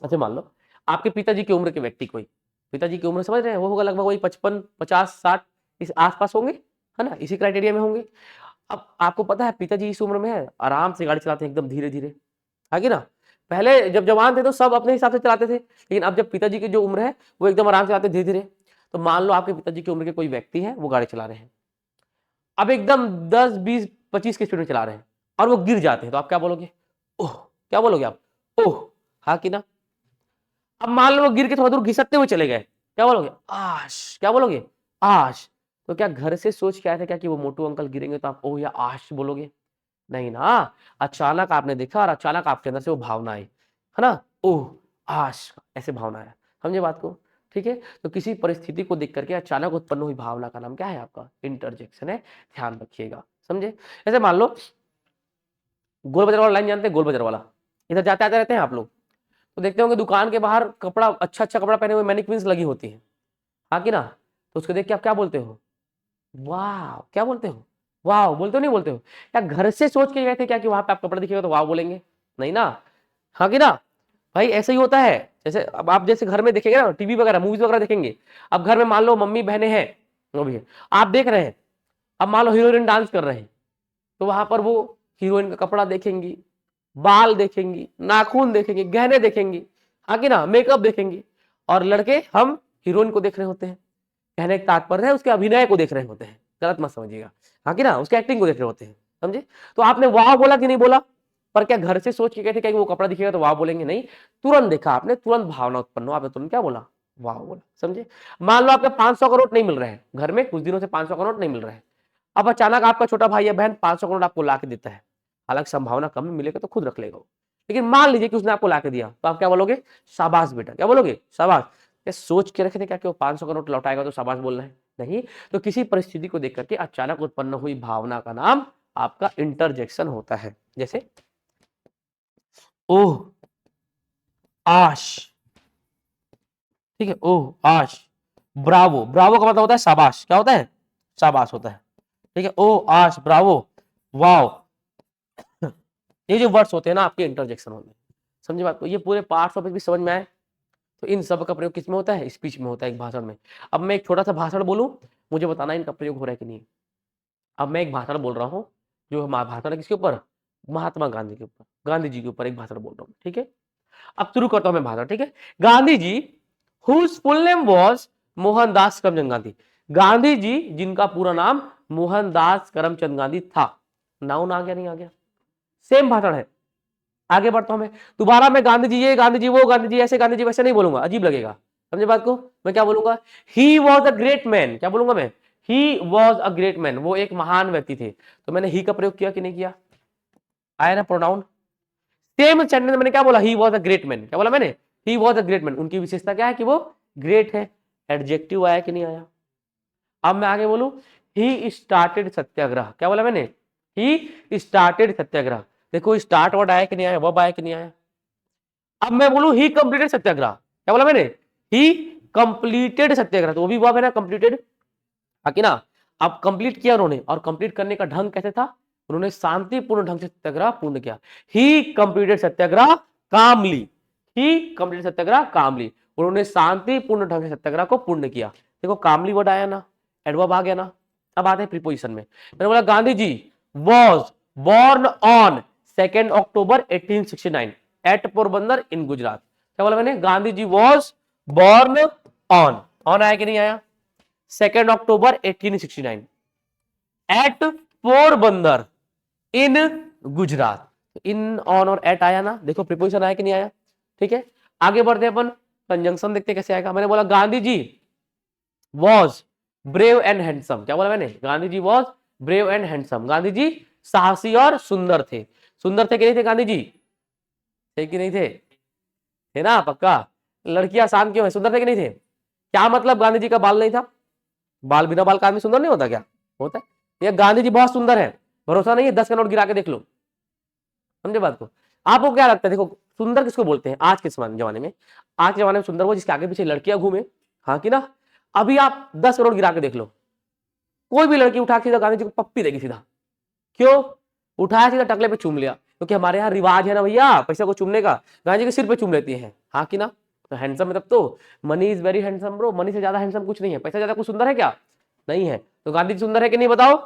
अच्छा मान लो आपके पिताजी की उम्र के व्यक्ति, कोई पिताजी की उम्र समझ रहे हैं, वो होगा लगभग वही 55 50 60 इस आसपास होंगे, है ना, इसी क्राइटेरिया में होंगे। अब आपको पता है पिताजी इस उम्र में है, आराम से गाड़ी चलाते हैं एकदम धीरे धीरे, है ना। पहले जब जवान थे तो सब अपने हिसाब से चलाते थे, लेकिन अब जब पिताजी की जो उम्र है वो एकदम आराम से चलाते धीरे धीरे। तो मान लो आपके पिताजी की उम्र के कोई व्यक्ति है, वो गाड़ी चला रहे हैं, अब एकदम 10 20 25 की स्पीड में चला रहे हैं और वो गिर जाते हैं, तो आप क्या बोलोगे, ओह, क्या बोलोगे आप, ओह, हाँ कि ना। अब मान लो वो गिर के थोड़ा दूर घिसकते हुए चले गए, क्या बोलोगे, आश, क्या बोलोगे, आश। तो क्या घर से सोच के आए थे क्या कि वो मोटू अंकल गिरेंगे तो आप ओह या आश बोलोगे, नहीं ना। अचानक आपने देखा और अचानक आपके अंदर से वो भावना आई, है ना, ओह, आश, ऐसे भावना है, समझे बात को। ठीक है, तो किसी परिस्थिति को देख करके अचानक उत्पन्न हुई भावना का नाम क्या है आपका, इंटरजेक्शन है, ध्यान रखिएगा, समझे। ऐसे मान लो गोल बाजार वाला लाइन जानते हैं, गोल बाजार वाला, इधर जाते आते रहते हैं आप लोग, तो देखते होंगे दुकान के बाहर कपड़ा, अच्छा अच्छा कपड़ा पहने हुए मैनिक्विन्स लगी होती है, हाँ कि ना। तो उसको देख के आप क्या बोलते हो, वाह, क्या बोलते हो, वाह बोलते हो, नहीं बोलते हो। या घर से सोच के गए थे क्या कि वहां पे आप कपड़ा दिखेगा तो वाह बोलेंगे, नहीं ना, हाँ कि ना। भाई ऐसे ही होता है, जैसे अब आप जैसे घर में देखेंगे ना, टीवी वगैरह मूवीज वगैरह देखेंगे, अब घर में मान लो मम्मी बहनें हैं, वो भी है, आप देख रहे हैं, अब मान लो हीरोइन डांस कर रहे हैं, तो वहां पर वो हीरोइन का कपड़ा देखेंगी, बाल देखेंगी, नाखून देखेंगी, गहने देखेंगी, हाँ कि ना, मेकअप देखेंगी। और लड़के हम हीरोइन को देख रहे होते हैं, कहने का तात्पर्य है उसके अभिनय को देख रहे होते हैं, गलत मत समझिएगा, हाँ कि ना, उसके एक्टिंग को देख रहे होते हैं, समझे। तो आपने वाह बोला कि नहीं बोला, पर क्या घर से सोच के कहते क्या वो कपड़ा दिखेगा तो वाह बोलेंगे, नहीं, तुरंत देखा आपने, तुरंत भावना उत्पन्न हो, आपने तुरंत क्या बोला, वाह बोला, समझे। मान लो आपके 500 का नोट नहीं मिल रहे हैं घर में, कुछ दिनों से 500 का नोट नहीं मिल रहा है, अब अचानक आपका छोटा भाई या बहन 500 का नोट आपको ला के देता है, हालांकि संभावना कम मिलेगा तो खुद रख लेगा, लेकिन मान लीजिए कि उसने आपको ला के दिया, तो आप क्या बोलोगे, शाबाश बेटा, क्या बोलोगे, शाबाश। क्या सोच के रखे थे क्या कि वो 500 का नोट लौटाएगा तो शाबाश बोलना है, नहीं। तो किसी परिस्थिति को देख करके अचानक उत्पन्न हुई भावना का नाम आपका इंटरजेक्शन होता है। जैसे ओह, आश, ठीक है, ओह, आश, ब्रावो, ब्रावो का मतलब होता है शाबाश, क्या होता है, शाबाश होता है, ठीक है, ओह, आश, ब्रावो, वाओ, ये जो वर्ड्स होते हैं ना आपके इंटरजेक्शन होते हैं, समझे बात को। ये पूरे पार्ट्स ऑफ स्पीच समझ में आए, तो इन सब का प्रयोग किस में होता है, स्पीच में होता है, एक भाषण में। अब मैं एक छोटा सा भाषण बोलूं, मुझे बताना इनका प्रयोग हो रहा है कि नहीं। अब मैं एक भाषण बोल रहा हूं, जो भाषण है किसके ऊपर, महात्मा गांधी के ऊपर, गांधी जी के ऊपर एक भाषण बोल रहा हूं, ठीक है। अब शुरू करता हूं मैं भाषण, ठीक है। Gandhi ji whose full name was Mohandas Karamchand Gandhi, Gandhi ji जिनका पूरा नाम मोहनदास करमचंद गांधी था। नाउन आ गया, नहीं आ गया, सेम भाषण है। आगे बढ़ता हूं मैं, दोबारा मैं गांधी जी ये, गांधी जी वो, गांधी जी ऐसे, गांधी जी वैसे नहीं बोलूंगा, अजीब लगेगा, समझे बात को। मैं क्या बोलूंगा, he was a great man, क्या बोलूंगा मैं, he was a great man, वो एक महान व्यक्ति थे। तो मैंने ही का प्रयोग किया कि नहीं किया, आया ना प्रोनाउन। सेम सेंटेंस में मैंने क्या बोला, he was a great man, क्या बोला मैंने, he was a great man. उनकी विशेषता क्या है कि वो ग्रेट है, एडजेक्टिव आया कि नहीं आया। अब मैं आगे बोलूं, ही स्टार्टेड सत्याग्रह, क्या बोला मैंने, ही स्टार्टेड सत्याग्रह। देखो स्टार्ट वर्ड आया कि नहीं आया, वर्ब आया कि नहीं आया। अब मैं बोलूं ही कंप्लीटेड सत्याग्रह, क्या बोला मैंने, ही कंप्लीटेड सत्याग्रह, तो वो भी वर्ब है ना, कंप्लीटेड, कि ना। अब कंप्लीट किया उन्होंने, और कंप्लीट करने का ढंग कैसे था, उन्होंने शांतिपूर्ण ढंग से सत्याग्रह पूर्ण किया। ही कंप्लीटेड सत्याग्रह कामली, ही कंप्लीटेड सत्याग्रह कामली, उन्होंने शांतिपूर्ण ढंग से सत्याग्रह को पूर्ण किया। देखो कामली वर्ड आया ना, एडवर्ब आ गया ना। अब आते हैं प्रीपोजिशन में, मैंने बोला Gandhi ji was born on 2 October 1869 at Porbandar in Gujarat. क्या बोला मैंने, Gandhi ji was born on आया कि नहीं आया, 2 October 1869 at Porbandar in Gujarat. In, on और एट आया ना, देखो प्रीपोजिशन आया कि नहीं आया, ठीक है। आगे बढ़ते अपन, कंजंक्शन देखते कैसे आएगा। मैंने बोला Gandhi ji was brave and handsome, क्या बोला मैंने, Gandhi ji was brave and handsome, Gandhi ji साहसी और सुंदर थे। सुंदर थे कि नहीं थे गांधी जी? थे कि नहीं थे? थे ना, पक्का। लड़कियां आसान क्यों है? सुंदर थे कि नहीं थे? क्या मतलब गांधी जी का बाल नहीं था? बाल, बिना बाल का आदमी सुंदर नहीं होता क्या? होता है। ये गांधी जी बहुत सुंदर है, भरोसा नहीं है 10 का नोट गिरा के देख लो। समझे बात को? आपको क्या लगता है? देखो, सुंदर किसको बोलते हैं आज के जमाने में? आज के जमाने में सुंदर वो जिसके आगे पीछे लड़कियां घूमे, हाँ कि ना? अभी आप 10 करोड़ गिरा के देख लो, कोई भी लड़की उठा के सीधा गांधी जी को पप्पी देगी सीधा। क्यों? उठाया सीधा टकले पे चूम लिया, क्योंकि हमारे यहाँ रिवाज है ना भैया पैसा को चूमने का। गांधी जी के सिर पे चूम लेती है, हाँ कि ना? तो हैंडसम है तब तो। Money is very handsome bro, money से ज्यादा हैंडसम कुछ नहीं है। पैसा ज्यादा कुछ सुंदर है क्या? नहीं है। तो गांधी जी सुंदर है कि नहीं बताओ?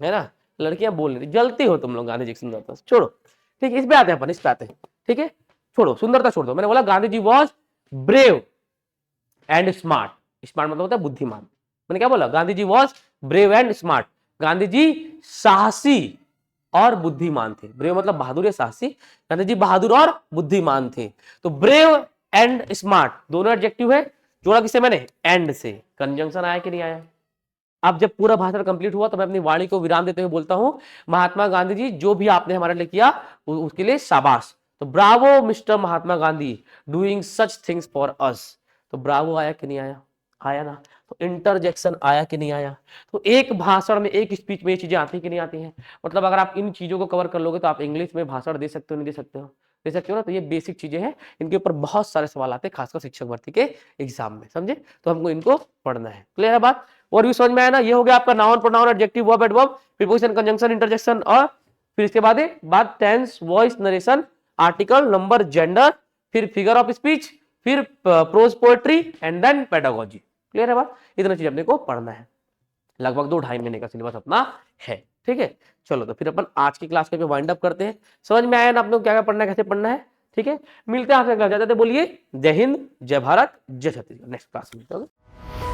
है ना? लड़कियां बोल रही, जलती हो तुम लोग गांधी जी की सुंदरता से। छोड़ो, ठीक है, इस पे आते हैं अपन, इस पे आते हैं। ठीक है, छोड़ो सुंदरता, छोड़ दो। मैंने बोला Gandhi ji was brave and smart. Smart मतलब होता है बुद्धिमान। मैंने क्या बोला? Gandhi ji was brave and smart. Gandhi ji साहसी और बुद्धिमान थे। ब्रेव मतलब बहादुर या साहसी, गांधी जी बहादुर और बुद्धिमान थे। तो ब्रेव एंड स्मार्ट दोनों एडजेक्टिव है, जोड़ा किसे मैंने? एंड से। कंजंक्शन आया कि नहीं आया? अब जब पूरा भाषण कंप्लीट हुआ तो मैं अपनी वाणी को विराम देते हुए बोलता हूं, महात्मा गांधी जी जो भी आपने हमारे लिए किया उसके लिए शाबाश। तो Bravo mister Mahatma Gandhi, doing such things for us. तो ब्रावो आया कि नहीं आया? आया ना? तो इंटरजेक्शन आया कि नहीं आया? तो एक भाषण में, एक स्पीच में ये चीजें आती कि नहीं आती हैं? मतलब अगर आप इन चीजों को कवर कर लोगे तो आप इंग्लिश में भाषण दे सकते हो, नहीं दे सकते हो? दे सकते हो ना? तो ये बेसिक चीजें हैं, इनके ऊपर बहुत सारे सवाल आते हैं, खासकर शिक्षक भर्ती के एग्जाम में। समझे? तो हमको इनको पढ़ना है। क्लियर है बात? और भी समझ में आया ना? ये हो गया आपका noun, pronoun, adjective, verb, adverb, preposition, conjunction, interjection, और फिर इसके बाद tense, voice, narration, article, number, gender, फिर फिगर ऑफ स्पीच, फिर prose poetry and then pedagogy. Clear है बात? इतना चीज अपने को पढ़ना है। लगभग 2-2.5 महीने का सिलेबस अपना है। ठीक है, चलो तो फिर अपन आज की क्लास को वाइंड अप करते हैं। समझ में आया ना अपने को क्या क्या पढ़ना है, कैसे पढ़ना है? ठीक है, मिलते हैं आपसे। जाते बोलिए जय हिंद, जय भारत, जय छत्तीसगढ़। नेक्स्ट क्लास में।